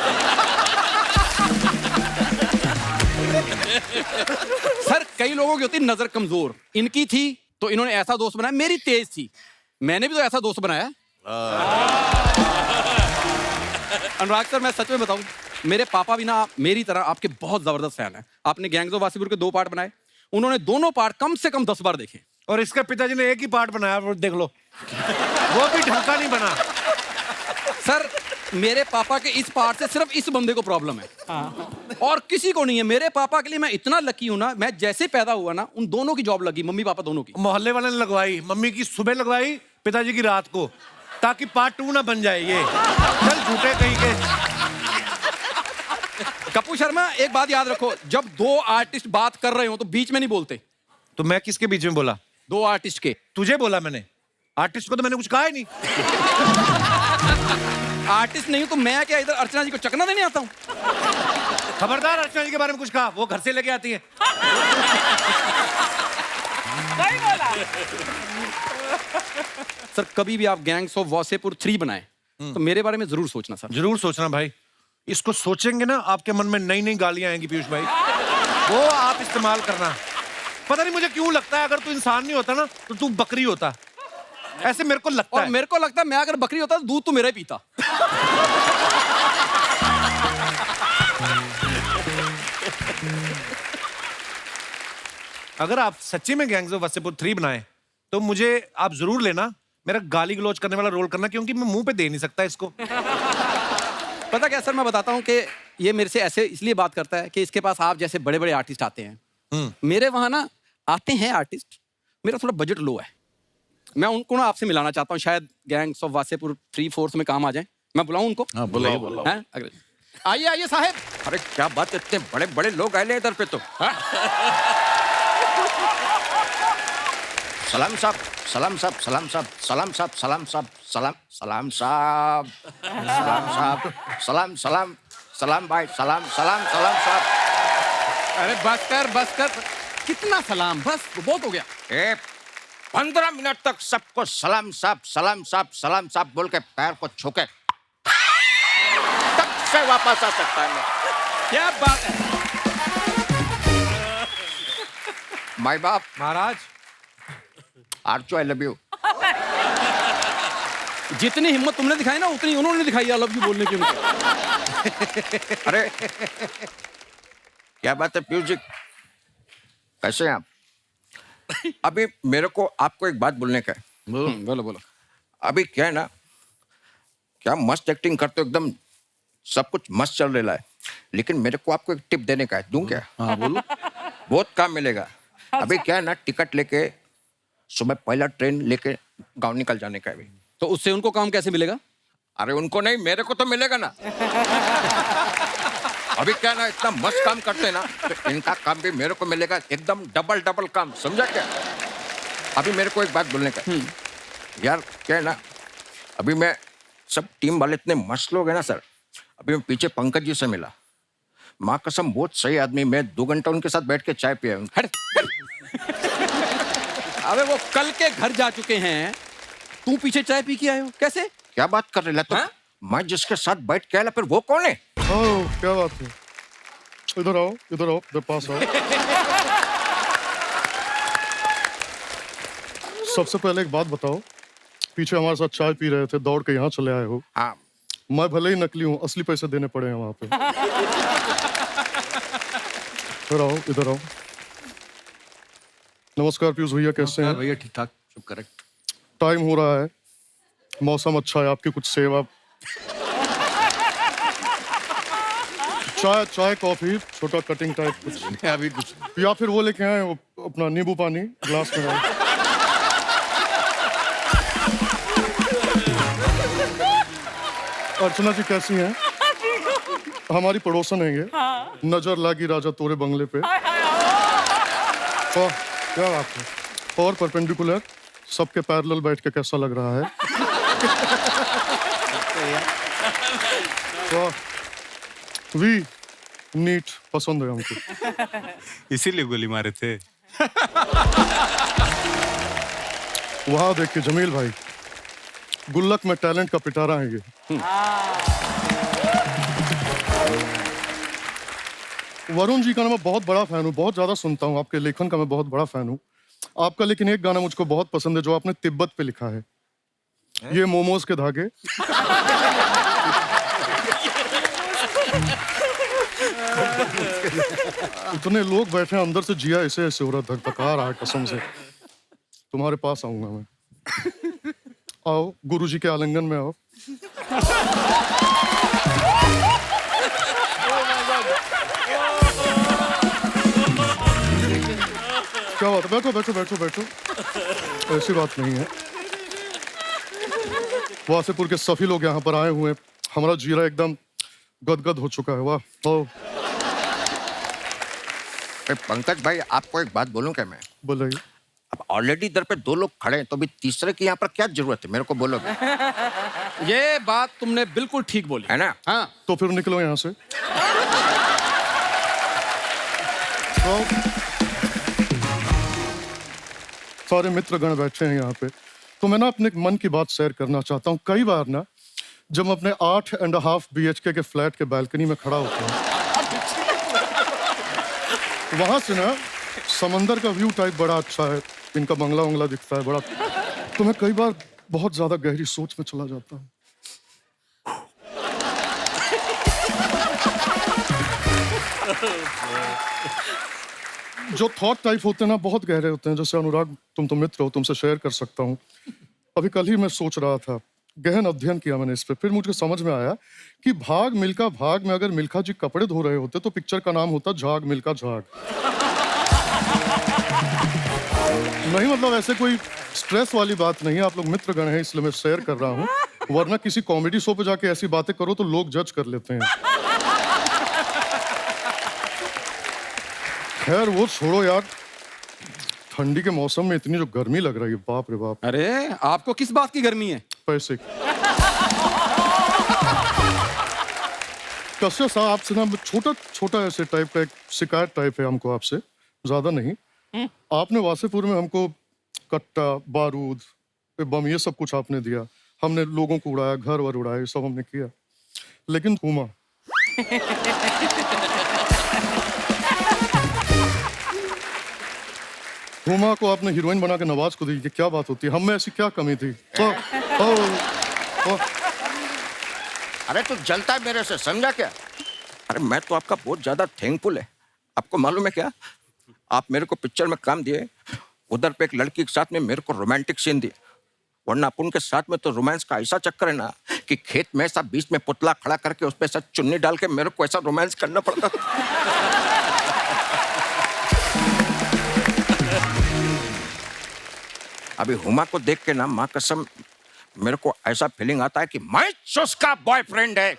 सर, कई लोगों की होती नजर कमजोर, इनकी थी तो इन्होंने ऐसा दोस्त बनाया। मेरी तेज थी, मैंने भी तो ऐसा दोस्त बनाया। अनुराग सर, मैं सच में बताऊं, मेरे पापा भी ना मेरी तरह आपके बहुत जबरदस्त फैन है। आपने गैंग्स ऑफ वासेपुर के 2 पार्ट बनाए, उन्होंने दोनों पार्ट कम से कम 10 बार देखे। और इसके पिताजी ने एक ही पार्ट बनाया, वो देख लो, वो भी ढंग का नहीं बना। सर, मेरे पापा के इस पार्ट से सिर्फ इस बंदे को प्रॉब्लम है, और किसी को नहीं है। मेरे पापा के लिए मैं इतना लकी हूं ना, मैं जैसे पैदा हुआ ना, उन दोनों की जॉब लगी, मम्मी पापा दोनों की। मोहल्ले वाले ने लगवाई, मम्मी की सुबह लगवाई, पिताजी की रात को, ताकि पार्ट 2 ना बन जाए। ये चल झूठे कहीं के। कपूर शर्मा, एक बात याद रखो, जब 2 आर्टिस्ट बात कर रहे हो तो बीच में नहीं बोलते। तो मैं किसके बीच में बोला? 2 आर्टिस्ट के। तुझे बोला मैंने, आर्टिस्ट को तो मैंने कुछ कहा ही नहीं। आर्टिस्ट नहीं तो मैं क्या इधर अर्चना जी को चकना देने आता हूँ? खबरदार, अर्चना जी के बारे में कुछ कहा, वो घर से लेके आती है। नहीं बोला। सर, कभी भी आप गैंग्स ऑफ वासेपुर 3 बनाए तो मेरे बारे में जरूर सोचना सर। जरूर सोचना भाई, इसको सोचेंगे ना आपके मन में नई नई गालियां आएंगी पीयूष भाई। वो आप इस्तेमाल करना। पता नहीं मुझे क्यों लगता है अगर तू इंसान नहीं होता ना तो तू बकरी होता, ऐसे मेरे को लगता और है। मेरे को लगता है मैं अगर बकरी होता तो दूध तो मेरा ही पीता। अगर आप सच्ची में गैंग्स ऑफ वासेपुर 3 बनाए तो मुझे आप जरूर लेना, मेरा गाली गलौज करने वाला रोल करना, क्योंकि मैं मुंह पे दे नहीं सकता इसको। पता क्या सर, मैं बताता हूँ कि ये मेरे से ऐसे इसलिए बात करता है कि इसके पास आप जैसे बड़े बड़े आर्टिस्ट आते हैं। मेरे वहाँ ना आते हैं आर्टिस्ट, मेरा थोड़ा बजट लो है। मैं उनको ना आपसे मिलाना चाहता हूँ, शायद गैंग्स ऑफ वासेपुर 3/4 में काम आ जाए। मैं बुलाऊं उनको? हाँ, बुलाओ। हैं? आइए आइए साहब। अरे क्या बात, इतने बड़े बड़े लोग आए इधर पे तो। सलाम साहब, सलाम साहब, सलाम साहब, सलाम साहब, सलाम साहब, सलाम सलाम साहब, सलाम साहब, सलाम सलाम सलाम भाई, सलाम सलाम सलाम साहब। अरे बस कर, कितना सलाम, बस बहुत हो गया। 15 मिनट तक सबको सलाम साहब, सलाम साहब, सलाम साहब बोल के पैर को छूके तब से वापस आ सकता है मैं। क्या बात है माई बाप महाराज, आर्चो आई लव यू। जितनी हिम्मत तुमने दिखाई ना उतनी उन्होंने दिखाई आई लव यू बोलने की उनकी। अरे क्या बात है पीयूष जी, कैसे हैं आप? अभी मेरे को आपको एक बात बोलने का है। बोलो बोलो। अभी क्या है ना, क्या मस्त एक्टिंग करते हो, एकदम सब कुछ मस्त चल रहा है, लेकिन मेरे को आपको एक टिप देने का है। दूं क्या? हाँ बोलो। बहुत काम मिलेगा। अभी क्या है ना, टिकट लेके सुबह पहला ट्रेन लेके गांव निकल जाने का है अभी। तो उससे उनको काम कैसे मिलेगा? अरे उनको नहीं, मेरे को तो मिलेगा ना। अभी क्या है ना, इतना मस्त काम करते हैं ना, तो इनका काम भी मेरे को मिलेगा, एकदम डबल डबल काम, समझा क्या? अभी मेरे को एक बात बोलने का है। यार क्या है ना, अभी मैं सब टीम वाले इतने मस्त लोग हैं ना सर। अभी मैं पीछे पंकज जी से मिला, माँ कसम बहुत सही आदमी, मैं 2 घंटा उनके साथ बैठ के चाय पिया हूँ। अबे वो कल के घर जा चुके हैं, तू पीछे चाय पी के आए हो, कैसे? क्या बात कर रहे तो? मैं जिसके साथ बैठ के आया फिर वो कौन है? ओह क्या बात है, इधर आओ इधर पास आओ। सबसे पहले एक बात बताओ, पीछे हमारे साथ चाय पी रहे थे, दौड़ के यहाँ चले आए हो। हाँ। मैं भले ही नकली हूँ, असली पैसे देने पड़े हैं वहां पे। इधर आओ। नमस्कार पीयूष भैया, कैसे हैं? भैया ठीक ठाक, सब करेक्ट। टाइम हो रहा है, मौसम अच्छा है, आपकी कुछ सेवा। चाय कॉफी, छोटा कटिंग टाइप कुछ अभी कुछ, या फिर वो लेके आए वो अपना नींबू पानी ग्लास में डाल। अर्चना जी कैसी हैं? हमारी पड़ोसन है ये। नजर लागी राजा तोरे बंगले पे। क्या बात है। और परपेंडिकुलर सबके पैरेलल बैठ के कैसा लग रहा है? वी नीट पसंद है हमको। इसीलिए गोली मारे थे। वहां देखिए जमील भाई, गुल्लक में टैलेंट का पिटारा है ये। वरुण जी का ना मैं बहुत बड़ा फैन हूँ, बहुत ज्यादा सुनता हूँ, आपके लेखन का मैं बहुत बड़ा फैन हूँ आपका। लेकिन एक गाना मुझको बहुत पसंद है जो आपने तिब्बत पे लिखा है, ये मोमोज के धागे। इतने लोग बैठे हैं, अंदर से जिया ऐसे ऐसे हो रहा, धक धका रहा है कसम से। तुम्हारे पास आऊंगा मैं। आओ गुरुजी के आलिंगन में आओ। क्या बात है, बैठो बैठो बैठो बैठो, ऐसी बात नहीं है। वासेपुर के सभी लोग यहाँ पर आए हुए हैं, हमारा जीरा एकदम गदगद हो चुका है। वाह। ओ पंकज भाई, आपको एक बात बोलूं क्या मैं? बोलिए। अब ऑलरेडी इधर पे 2 लोग खड़े हैं, तो भी तीसरे की यहाँ पर क्या जरूरत है? मेरे को बोलोगे? ये बात तुमने बिल्कुल ठीक बोली है ना? हाँ। तो फिर निकलो यहाँ से। सारे मित्रगण बैठे हैं यहाँ पे, तो मैं ना अपने मन की बात शेयर करना चाहता हूँ। कई बार ना जब मैं अपने 8.5 BHK के फ्लैट के बालकनी में खड़ा होता हूँ, वहां से ना समंदर का व्यू टाइप बड़ा अच्छा है, इनका बंगला वंगला दिखता है बड़ा। तो मैं कई बार बहुत ज्यादा गहरी सोच में चला जाता हूँ। जो थॉट टाइप होते हैं ना बहुत गहरे होते हैं। जैसे अनुराग, तुम तो मित्र हो, तुमसे शेयर कर सकता हूँ। अभी कल ही मैं सोच रहा था, गहन अध्ययन किया मैंने इस पे, फिर मुझे समझ में आया कि भाग मिल्खा भाग में अगर मिल्खा जी कपड़े धो रहे होते तो पिक्चर का नाम होता झाग मिल्खा झाग। नहीं मतलब ऐसे कोई स्ट्रेस वाली बात नहीं है, आप लोग मित्रगण हैं इसलिए मैं शेयर कर रहा हूँ, वरना किसी कॉमेडी शो पे जाके ऐसी बातें करो तो लोग जज कर लेते हैं। खैर वो छोड़ो यार, ठंडी के मौसम में इतनी जो गर्मी लग रही है, बाप रे बाप। अरे आपको किस बात की गर्मी है? पैसे की। कश्यप साहब आपसे ना छोटा छोटा ऐसे टाइप का एक शिकायत टाइप है हमको आपसे, ज्यादा नहीं। आपने वासेपुर में हमको कट्टा, बारूद, बम, ये सब कुछ आपने दिया। हमने लोगों को उड़ाया, घर वर उड़ाया, ये सब हमने किया। लेकिन हुमा हुमा को आपने हीरोइन बना के नवाज को दी, ये क्या बात होती है? हम में ऐसी क्या कमी थी? अरे तू जलता है मेरे से, समझा क्या? अरे मैं तो आपका बहुत ज्यादा थैंकफुल है। आपको मालूम है क्या, आप मेरे को पिक्चर में काम दिए, उधर पे एक लड़की के साथ में मेरे को रोमांटिक सीन दिए, वरना अपन के साथ में तो रोमांस का ऐसा चक्कर है ना कि खेत में ऐसा बीच में पुतला खड़ा करके उस पे ऐसा चुन्नी डाल के मेरे को ऐसा रोमांस करना पड़ता था। अभी हुमा को देख के ना माँ कसम मेरे को ऐसा फीलिंग आता है कि मैं उसका बॉयफ्रेंड है।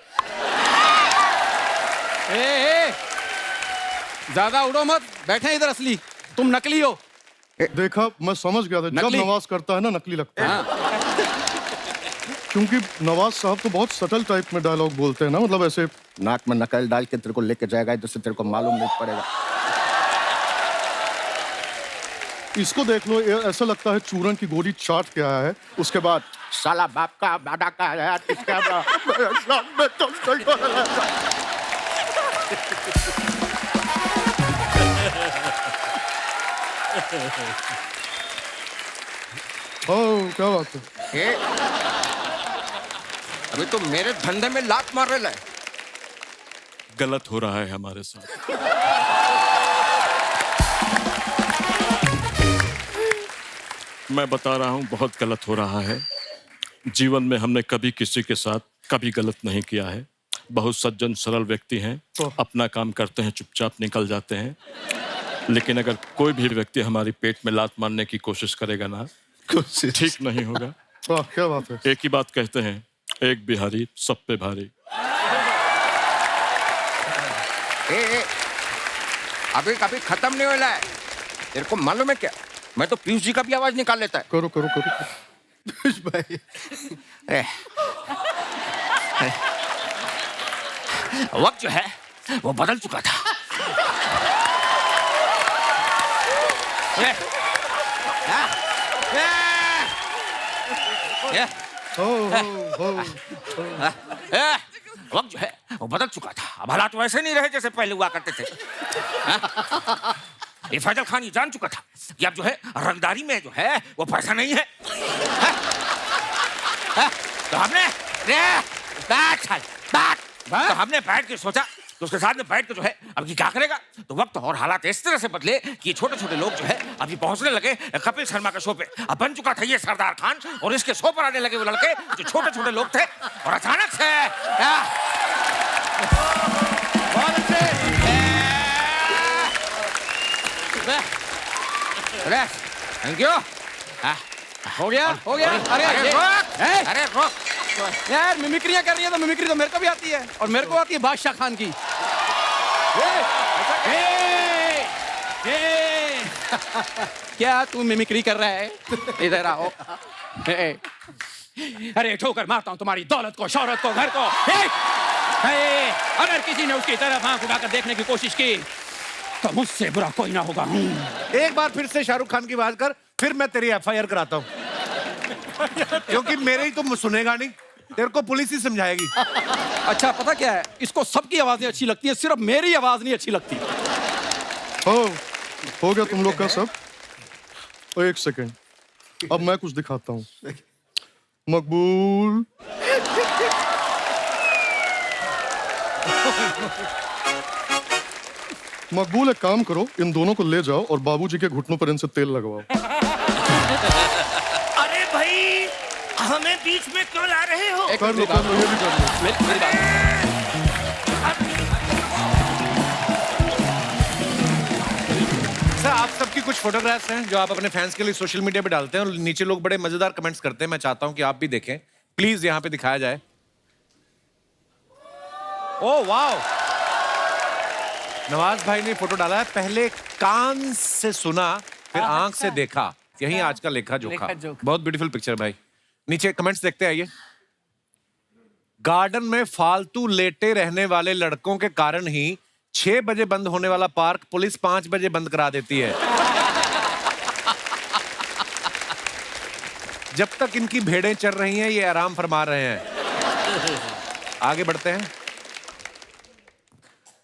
ए, ज्यादा उड़ो मत, बैठे इधर, असली तुम नकली हो। देखा, मैं समझ गया था, जब नवाज करता है ना नकली लगता है। क्योंकि नवाज साहब तो बहुत सटल टाइप में डायलॉग बोलते हैं ना, मतलब ऐसे नाक में नकल डाल के तेरे को लेके जाएगा इधर से, तेरे को मालूम नहीं पड़ेगा। इसको देख लो, ऐसा लगता है चूरन की गोली चाट के आया है, उसके बाद साला बाप का दादा का है, इसका क्या बात है? अभी तो मेरे धंधे में लात मार रहे है। गलत हो रहा है हमारे साथ। मैं बता रहा हूं, बहुत गलत हो रहा है। जीवन में हमने कभी किसी के साथ कभी गलत नहीं किया है। बहुत सज्जन सरल व्यक्ति हैं, अपना काम करते हैं, चुपचाप निकल जाते हैं। लेकिन अगर कोई भी व्यक्ति हमारी पेट में लात मारने की कोशिश करेगा ना, ठीक नहीं होगा। क्या बात है? एक ही बात कहते हैं, एक बिहारी सब पे भारी। अभी कभी खत्म नहीं होला है। तेरे को मालूम है क्या, मैं तो पीयूष जी का भी आवाज निकाल लेता है। करो करो करो पीयूष भाई, वक्त जो है वो बदल चुका था। वक्त जो है वो बदल चुका था। अब हालात वैसे नहीं रहे जैसे पहले हुआ करते थे। ये फैजल खान ये जान चुका था कि अब जो है रंगदारी में जो है वो पैसा नहीं है। तो हमने तो हमने बैठ के सोचा, तो उसके साथ में बैठ के जो है अब ये क्या करेगा। तो वक्त और हालात इस तरह से बदले कि छोटे छोटे लोग जो है अभी पहुंचने लगे कपिल शर्मा के शो पे। अब बन चुका था ये सरदार खान, और इसके शो पर आने लगे वो लड़के जो छोटे छोटे लोग थे। और अचानक से थैंक यू। हो गया हो गया। अरे रोक यार, मिमिक्रियां कर रही है तो मिमिक्री तो मेरे को भी आती है, और मेरे को आती है बादशाह खान की। क्या तू मिमिक्री कर रहा है? इधर आओ। अरे ठोकर मारता हूँ तुम्हारी दौलत को, शौहरत को, घर को। अगर किसी ने उसकी तरफ आंख उठाकर देखने की कोशिश की तो मुझसे बुरा कोई ना होगा। एक बार फिर से शाहरुख खान की बात कर, फिर मैं तेरी एफआईआर कराता हूँ। क्योंकि मेरे ही तो सुनेगा नहीं, तेरे को पुलिस ही समझाएगी। अच्छा पता क्या है, इसको सबकी आवाजें अच्छी लगती हैं, सिर्फ मेरी आवाज नहीं अच्छी लगती। हो गया तुम लोग का सब? एक सेकेंड, अब मैं कुछ दिखाता हूँ। मकबूल, मकबूल एक काम करो, इन दोनों को ले जाओ और बाबूजी के घुटनों पर इनसे तेल लगवाओ। अरे भाई, हमें बीच में क्यों ला रहे हो? कर लो, ये भी कर लो। सर, आप सबकी कुछ फोटोग्राफ्स हैं जो आप अपने फैंस के लिए सोशल मीडिया पे डालते हैं और नीचे लोग बड़े मजेदार कमेंट्स करते हैं। मैं चाहता हूं कि आप भी देखें, प्लीज यहाँ पे दिखाया जाए। ओह वाओ, नवाज भाई ने फोटो डाला है, पहले कान से सुना फिर आंख से देखा, यही आज का लेखा जोखा। बहुत ब्यूटीफुल पिक्चर भाई। नीचे कमेंट्स देखते आइए। गार्डन में फालतू लेटे रहने वाले लड़कों के कारण ही 6 बजे बंद होने वाला पार्क पुलिस 5 बजे बंद करा देती है। जब तक इनकी भेड़ें चल रही हैं ये आराम फरमा रहे हैं। आगे बढ़ते हैं।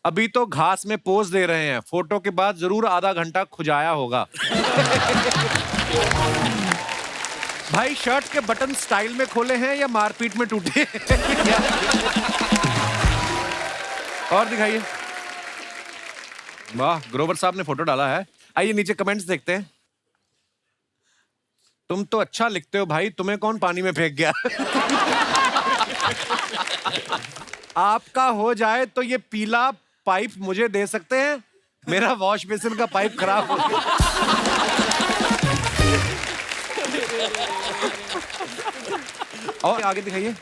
अभी तो घास में पोज दे रहे हैं, फोटो के बाद जरूर आधा घंटा खुजाया होगा। भाई शर्ट के बटन स्टाइल में खोले हैं या मारपीट में टूटे? और दिखाइए। वाह, ग्रोवर साहब ने फोटो डाला है। आइए नीचे कमेंट्स देखते हैं। तुम तो अच्छा लिखते हो भाई, तुम्हें कौन पानी में फेंक गया? आपका हो जाए तो ये पीला पाइप मुझे दे सकते हैं, मेरा वॉश बेसिन का पाइप खराब हो गया। और आगे दिखाइए।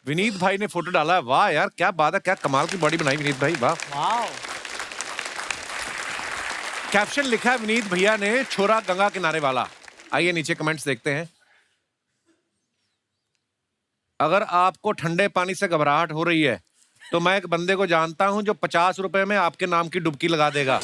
विनीत भाई ने फोटो डाला है। वाह यार, क्या बात है, क्या कमाल की बॉडी बनाई विनीत भाई, वाह। कैप्शन लिखा है विनीत भैया ने, छोरा गंगा किनारे वाला। आइए नीचे कमेंट्स देखते हैं। अगर आपको ठंडे पानी से घबराहट हो रही है तो मैं एक बंदे को जानता हूं जो 50 रुपए में आपके नाम की डुबकी लगा देगा।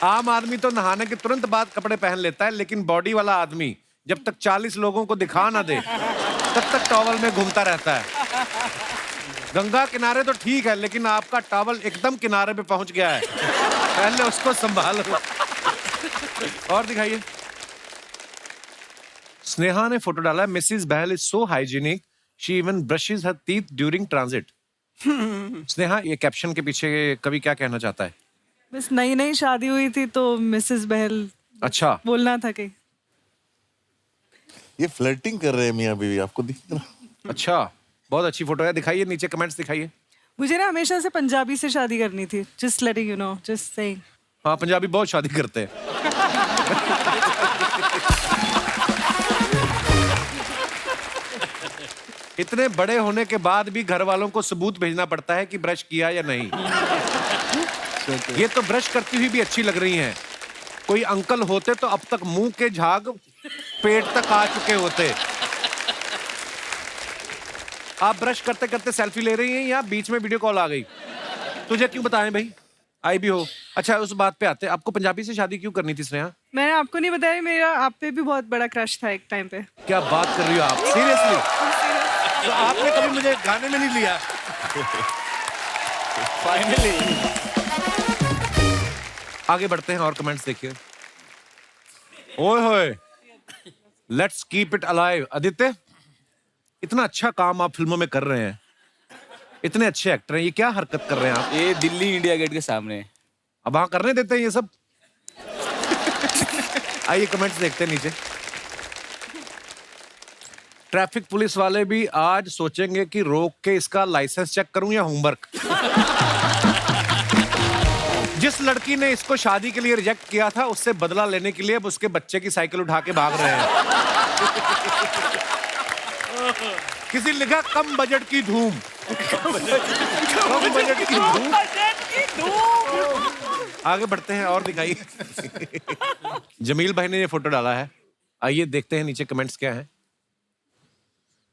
आम आदमी तो नहाने के तुरंत बाद कपड़े पहन लेता है, लेकिन बॉडी वाला आदमी जब तक 40 लोगों को दिखा ना दे तब तक टॉवल में घूमता रहता है। गंगा किनारे तो ठीक है, लेकिन आपका टॉवल एकदम किनारे पे पहुंच गया है, पहले उसको संभालो। और दिखाइए। स्नेहा ने फोटो डाला है। Mrs Bahl is so hygienic, she even brushes her teeth during transit. Sneha, ये कैप्शन के पीछे कवि क्या कहना चाहता है? बस नई नई शादी हुई थी तो मिसेस बहल अच्छा बोलना था कि ये फ्लर्टिंग कर रहे हैं मियां बीवी, आपको दिख रहा? अच्छा, बहुत अच्छी फोटो है। दिखाइए नीचे कमेंट्स दिखाइए। मुझे ना हमेशा से पंजाबी से शादी करनी थी। Just letting you know, just saying. हाँ, पंजाबी बहुत शादी करते हैं। इतने बड़े होने के बाद भी घर वालों को सबूत भेजना पड़ता है कि ब्रश किया या नहीं। ये तो ब्रश करती हुई भी अच्छी लग रही हैं। कोई अंकल होते तो अब तक मुंह के झाग पेट तक आ चुके होते। आप ब्रश करते करते सेल्फी ले रही हैं या बीच में वीडियो कॉल आ गई? तुझे क्यों बताएं भाई, आई भी हो। अच्छा, उस बात पे आते, आपको पंजाबी से शादी क्यों करनी थी स्नेहा? मैंने आपको नहीं बताया, मेरा आप पे भी बहुत बड़ा क्रश था एक टाइम पे। क्या बात कर रही हो आप, सीरियसली? तो आपने कभी मुझे गाने में नहीं लिया? फाइनली। आगे बढ़ते हैं और कमेंट्स देखिए। ओए होए, let's keep it alive. Aditya, इतना अच्छा काम आप फिल्मों में कर रहे हैं, इतने अच्छे एक्टर हैं, ये क्या हरकत कर रहे हैं आप? ये दिल्ली इंडिया गेट के सामने। अब वहां करने देते हैं ये सब? आइए कमेंट्स देखते हैं नीचे। ट्रैफिक पुलिस वाले भी आज सोचेंगे कि रोक के इसका लाइसेंस चेक करूं या होमवर्क। जिस लड़की ने इसको शादी के लिए रिजेक्ट किया था, उससे बदला लेने के लिए अब उसके बच्चे की साइकिल उठा के भाग रहे हैं। किसी लिखा कम बजट की धूम। कम बजट की धूम। आगे बढ़ते हैं और दिखाइए। जमील भाई ने ये फोटो डाला है। आइए देखते हैं नीचे कमेंट्स क्या है।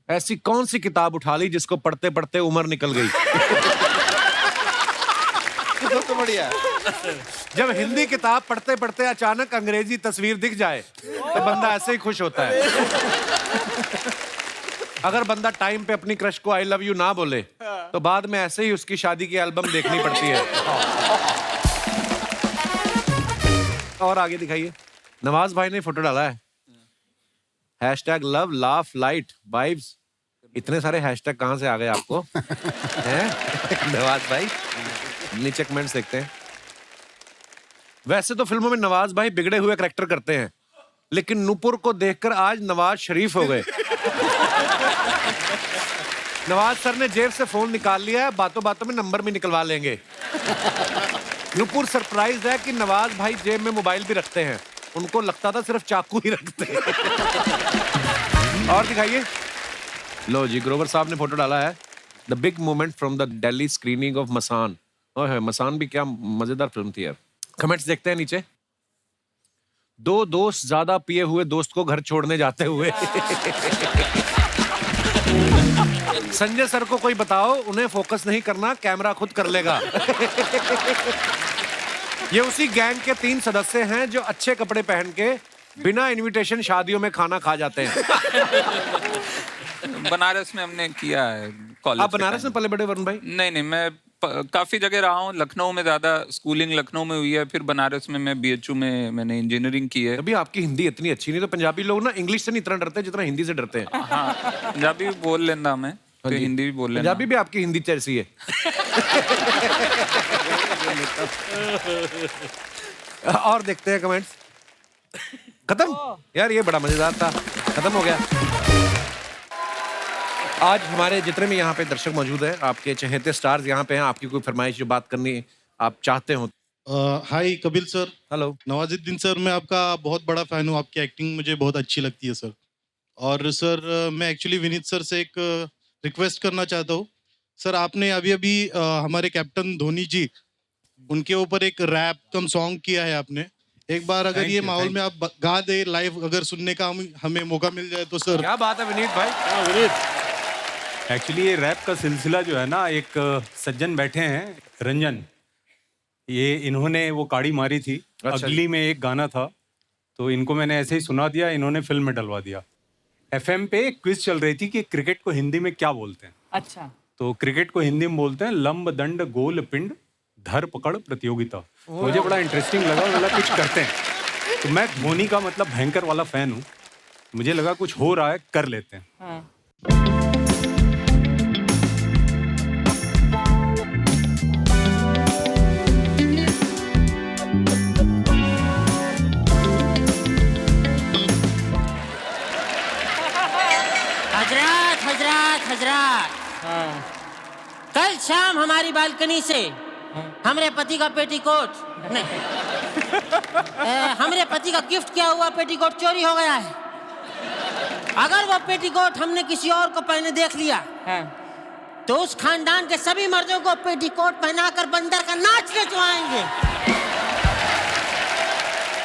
ऐसी कौन सी किताब उठा ली जिसको पढ़ते पढ़ते उम्र निकल गई? तो बढ़िया। जब हिंदी किताब पढ़ते पढ़ते अचानक अंग्रेजी तस्वीर दिख जाए तो बंदा ऐसे ही खुश होता है। अगर बंदा टाइम पे अपनी क्रश को आई लव यू ना बोले तो बाद में ऐसे ही उसकी शादी की एल्बम देखनी पड़ती है। और आगे दिखाइए। नवाज भाई ने फोटो डाला है, hashtag love laugh light vibes. इतने सारे हैशटैग कहां से आ गए आपको? हैं नवाज भाई? नीचे कमेंट्स देखते हैं। वैसे तो फिल्मों में नवाज भाई बिगड़े हुए करैक्टर करते हैं, लेकिन नूपुर को देखकर आज नवाज शरीफ हो गए। नवाज सर ने जेब से फोन निकाल लिया है, बातों बातों में नंबर भी निकलवा लेंगे। नूपुर सरप्राइज है कि नवाज भाई जेब में मोबाइल भी रखते हैं, उनको लगता था सिर्फ चाकू ही रखते हैं। और दिखाइए। लो जी, ग्रोवर साहब ने फोटो डाला है, the big moment from the Delhi screening of Masaan. Oh Masaan भी क्या मजेदार फिल्म थी यार। कमेंट्स देखते हैं नीचे। दो दोस्त ज्यादा पिए हुए दोस्त को घर छोड़ने जाते हुए। संजय सर को कोई बताओ, उन्हें फोकस नहीं करना, कैमरा खुद कर लेगा। ये उसी गैंग के 3 सदस्य हैं जो अच्छे कपड़े पहन के बिना इनविटेशन शादियों में खाना खा जाते हैं। बनारस में हमने किया है कॉलेज। आप बनारस में पले बड़े वरुण भाई? नहीं, मैं काफी जगह रहा हूँ। लखनऊ में ज्यादा स्कूलिंग लखनऊ में हुई है, फिर बनारस में मैं BHU में मैंने इंजीनियरिंग की है। अभी आपकी हिंदी इतनी अच्छी नहीं, तो पंजाबी लोग ना इंग्लिश से नहीं इतना डरते जितना हिंदी से डरते हैं। हाँ, पंजाबी भी बोल लेना मैं, तो हिंदी भी बोल लेना। पंजाबी भी आपकी हिंदी जैसी है। और देखते हैं कमेंट्स। खत्म यार, ये बड़ा मजेदार था, खत्म हो गया। आज हमारे जितने भी यहाँ पे दर्शक मौजूद हैं, आपके चहेते स्टार्स यहाँ पे हैं, आपकी कोई फरमाइश जो बात करनी आप चाहते हो? Hi Kapil sir. Hello Nawazuddin sir, मैं आपका बहुत बड़ा फैन हूँ, आपकी एक्टिंग मुझे बहुत अच्छी लगती है सर। और सर मैं एक्चुअली विनीत सर से एक रिक्वेस्ट करना चाहता हूँ। सर आपने अभी अभी हमारे कैप्टन धोनी जी, उनके ऊपर एक रैप कम सॉन्ग किया है आपने। एक बार अगर ये माहौल में आप गा दे लाइव, अगर सुनने का हमें मौका मिल जाए तो सर। क्या बात है विनीत भाई। विनीत, एक्चुअली ये रैप का सिलसिला जो है ना, एक सज्जन बैठे हैं रंजन, ये इन्होंने वो काड़ी मारी थी। अगली में एक गाना था, तो इनको मैंने ऐसे ही सुना दिया, इन्होंने फिल्म में डलवा दिया। FM पे एक क्विज चल रही थी कि क्रिकेट को हिंदी में क्या बोलते हैं। अच्छा। तो क्रिकेट को हिंदी में बोलते हैं लंब दंड गोल पिंड धर पकड़ प्रतियोगिता। मुझे बड़ा इंटरेस्टिंग लगा, बोला कुछ करते हैं। तो मैं धोनी का मतलब भयंकर वाला फैन हूँ, मुझे लगा कुछ हो रहा है, कर लेते हैं। हाँ। हजरात हजरात हजरात, कल शाम हमारी बालकनी से हमरे पति का पेटीकोट नहीं, हमरे पति का गिफ्ट किया हुआ पेटीकोट चोरी हो गया है। अगर वो पेटीकोट हमने किसी और को पहने देख लिया तो उस खानदान के सभी मर्दों को पेटीकोट पहनाकर बंदर का नाच नचवाएंगे।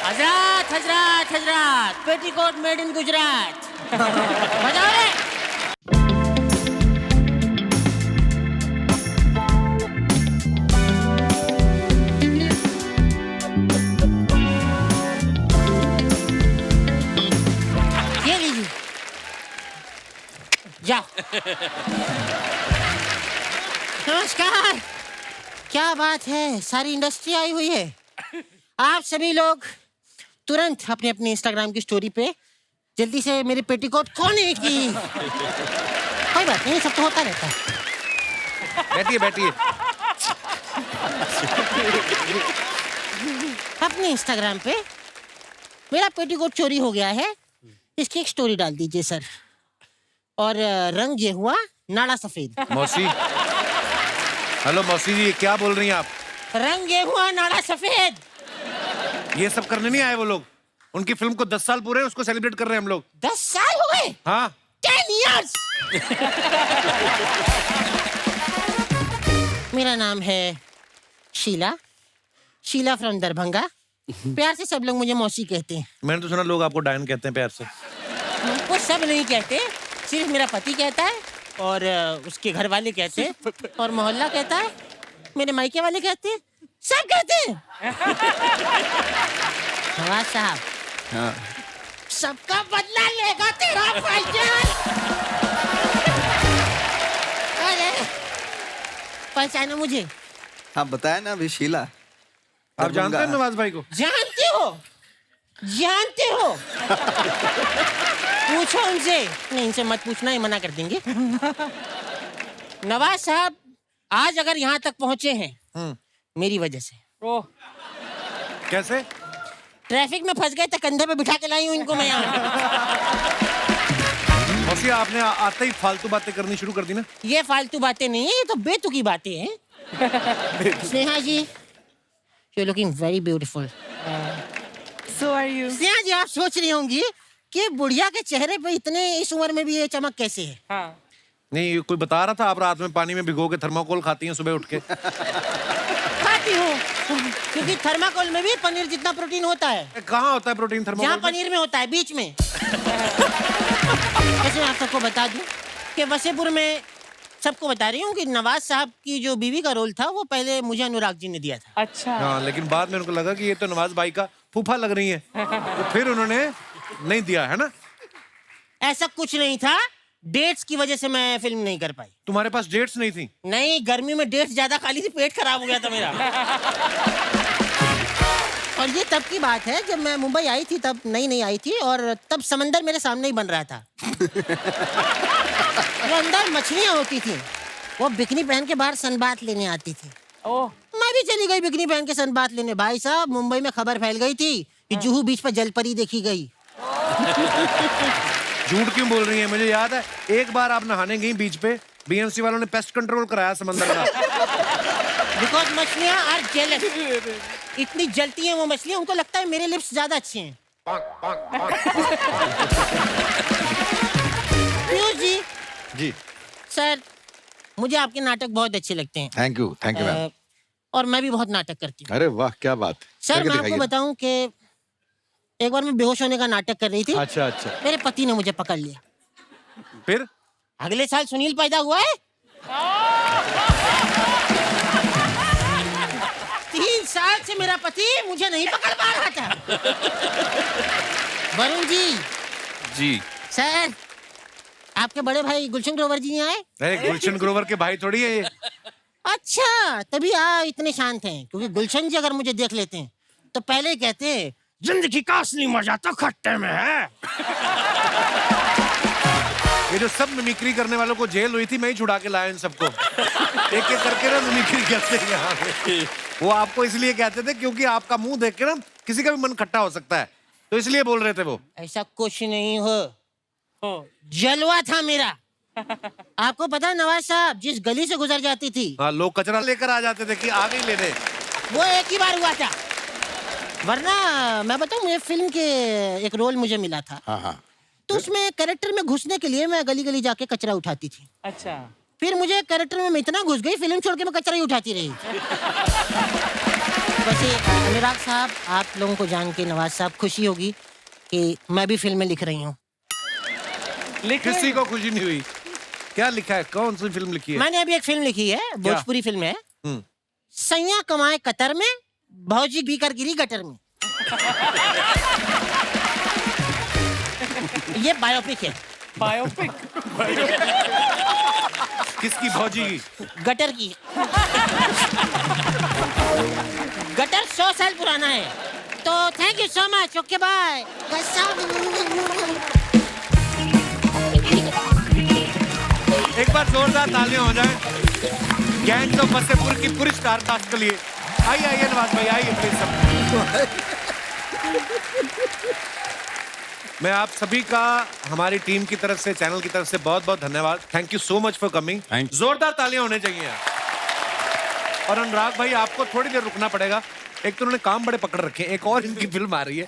हजरात हजरात हजरात, पेटीकोट मेड इन गुजरात। बजाओ रे। ये लीजिए, जाओ। नमस्कार। क्या बात है, सारी इंडस्ट्री आई हुई है। आप सभी लोग तुरंत अपने अपने इंस्टाग्राम की स्टोरी पे जल्दी से मेरे पेटीकोट खोलने की। कोई बात नहीं, सब तो होता रहता है। बैठिए बैठिए। अपने इंस्टाग्राम पे मेरा पेटीकोट चोरी हो गया है, इसकी एक स्टोरी डाल दीजिए सर। और रंग ये हुआ नाड़ा सफेद। मौसी, हेलो मौसी जी, क्या बोल रही हैं आप? रंग ये हुआ नाड़ा सफेद। ये सब करने नहीं आए वो लोग। उनकी फिल्म को 10 साल पूरे हैं, उसको सेलिब्रेट कर रहे हैं हम लोग। 10 साल हो गए? हाँ 10 years। मेरा नाम है शीला, शीला फ्रॉम दरभंगा। प्यार से सब लोग मुझे मौसी कहते हैं। मैंने तो सुना लोग आपको डायन कहते हैं प्यार से। वो सब नहीं कहते, सिर्फ मेरा पति कहता है, और उसके घर वाले कहते हैं, और मोहल्ला कहता है, मेरे मायके वाले कहते हैं, सब कहते हैं। नवाज साहब, सबका बदला लेगा तेरा भाईजान। अरे पहचाना मुझे? हाँ बताया ना अभी, शीला। आप जानते हैं नवाज भाई को? जानते हो? जानते हो? पूछो उनसे। नहीं, इनसे मत पूछना, ये मना कर देंगे। नवाज साहब आज अगर यहाँ तक पहुंचे हैं मेरी वजह से। कैसे? ट्रैफिक में फंस गए तो कंधे पे बिठा के लाई हूँ इनको मैं यहाँ। मौसी, आपने आते ही फालतू बातें करनी शुरू कर दी ना। ये फालतू बातें नहीं है, ये तो बेतुकी बातें हैं। स्नेहा जी, you're looking very beautiful. So are you? Sneha जी, आप सोच रही होंगी कि बुढ़िया के चेहरे पे इतने इस उम्र में भी ये चमक कैसे है? हाँ। नहीं, कोई बता रहा था आप रात में पानी में भिगो के थर्माकोल खाती हैं सुबह उठ के। खाती हूँ, क्योंकि थर्माकोल में भी पनीर जितना प्रोटीन होता है। कहाँ होता है प्रोटीन थर्माकोल जहाँ में? पनीर में होता है, बीच में। वैसे मैं आप सबको बता दूं कि वसेपुर में सबको बता रही हूँ कि नवाज साहब की जो बीवी का रोल था वो पहले मुझे अनुराग जी ने दिया था। अच्छा। हाँ, लेकिन बाद में उनको लगा कि ये तो नवाज भाई का फूफा लग रही है, तो फिर उन्होंने नहीं दिया, है ना? ऐसा कुछ नहीं था, डेट्स की वजह से मैं फिल्म नहीं कर पाई। तुम्हारे पास डेट्स नहीं थी? नहीं, गर्मी में डेट्स ज्यादा खा ली थी, पेट खराब हो गया था मेरा। और ये तब की बात है जब मैं मुंबई आई थी, तब नई आई थी, और तब समंदर मेरे सामने ही बन रहा था। वो अंदर मछलियां होती थी, वो बिकनी पहन के बाहर सनबाथ लेने आती थी। मैं भी चली गई बिकनी पहन के सनबाथ लेने। भाई साहब, मुंबई में खबर फैल गई थी कि जुहू बीच पर जलपरी देखी गई। झूठ क्यों बोल रही है? मुझे याद है एक बार आप नहाने गई बीच पे, बीएमसी वालों ने पेस्ट कंट्रोल कराया समंदर का। बिकॉज मछलियां आर जेलस, इतनी जलती हैं वो मछलियां, उनको लगता है मेरे लिप्स ज्यादा अच्छे हैं। पीयूष जी। जी सर, मुझे आपके नाटक बहुत अच्छे लगते हैं। Thank you ma'am. और मैं भी बहुत नाटक करती हूँ। अरे वाह, क्या बात। सर, करके मैं आपको दिखाइए। बताऊं कि एक बार मैं बेहोश होने का नाटक कर रही थी। अच्छा अच्छा। मेरे पति ने मुझे पकड़ लिया। फिर अगले साल सुनील पैदा हुआ है। 3 साल से मेरा पति मुझे नहीं पकड़ पा रहा था। वरुण जी। जी सर, आपके बड़े भाई गुलशन ग्रोवर जी नहीं आए? अरे गुलशन ग्रोवर के भाई थोड़ी है ये। अच्छा, तभी इतने शांत हैं, क्योंकि गुलशन जी अगर मुझे देख लेते हैं तो पहले ही कहते हैं, जिंदगी का असली मजा तो खट्टे में है। ये जो सब मिमिक्री करने वालों को जेल हुई थी, मैं ही छुड़ा के लाया इन सबको। एक एक करके ना मिमिक्री करते हैं यहाँ पे। वो आपको इसलिए कहते थे क्योंकि आपका मुंह देख के ना किसी का भी मन खट्टा हो सकता है, तो इसलिए बोल रहे थे वो। ऐसा कुछ नहीं हो, जलवा था मेरा। आपको पता है नवाज साहब जिस गली से गुजर जाती थी, हाँ, लोग कचरा लेकर आ जाते थे कि आ गई लेने। वो एक ही बार हुआ था, वरना मैं बताऊं, मुझे फिल्म के एक रोल मुझे मिला था। हाँ। तो उसमें कैरेक्टर में घुसने के लिए मैं गली गली जाके कचरा उठाती थी। अच्छा। फिर मुझे कैरेक्टर में मैं इतना घुस गई, फिल्म छोड़ के मैं कचरा ही उठाती रही। वैसे अनुराग साहब, आप लोगों को जान के नवाज साहब खुशी होगी कि मैं भी फिल्में लिख रही हूँ। किसी को खुशी नहीं हुई? क्या लिखा है? कौन सी फिल्म लिखी है? मैंने अभी एक फिल्म लिखी है, भोजपुरी फिल्म है। सैया कमाए कतर में, भौजी बीकर गिरी गटर में। ये बायोपिक है। बायोपिक? किसकी भौजी की? गटर की। गटर 100 साल पुराना है। तो thank you so much. Okay bye. एक बार जोरदार तालियां हो जाएं गैंग्स ऑफ वसेपुर की पूरी स्टार कास्ट के लिए। आइए आइए नवाज भाई, आइए प्लीज सब। मैं आप सभी का हमारी टीम की तरफ से, चैनल की तरफ से बहुत बहुत धन्यवाद। Thank you so much for coming. जोरदार तालियां होने चाहिए यार। और अनुराग भाई, आपको थोड़ी देर रुकना पड़ेगा, एक तो उन्होंने काम बड़े पकड़ रखे हैं, एक और इनकी फिल्म आ रही है।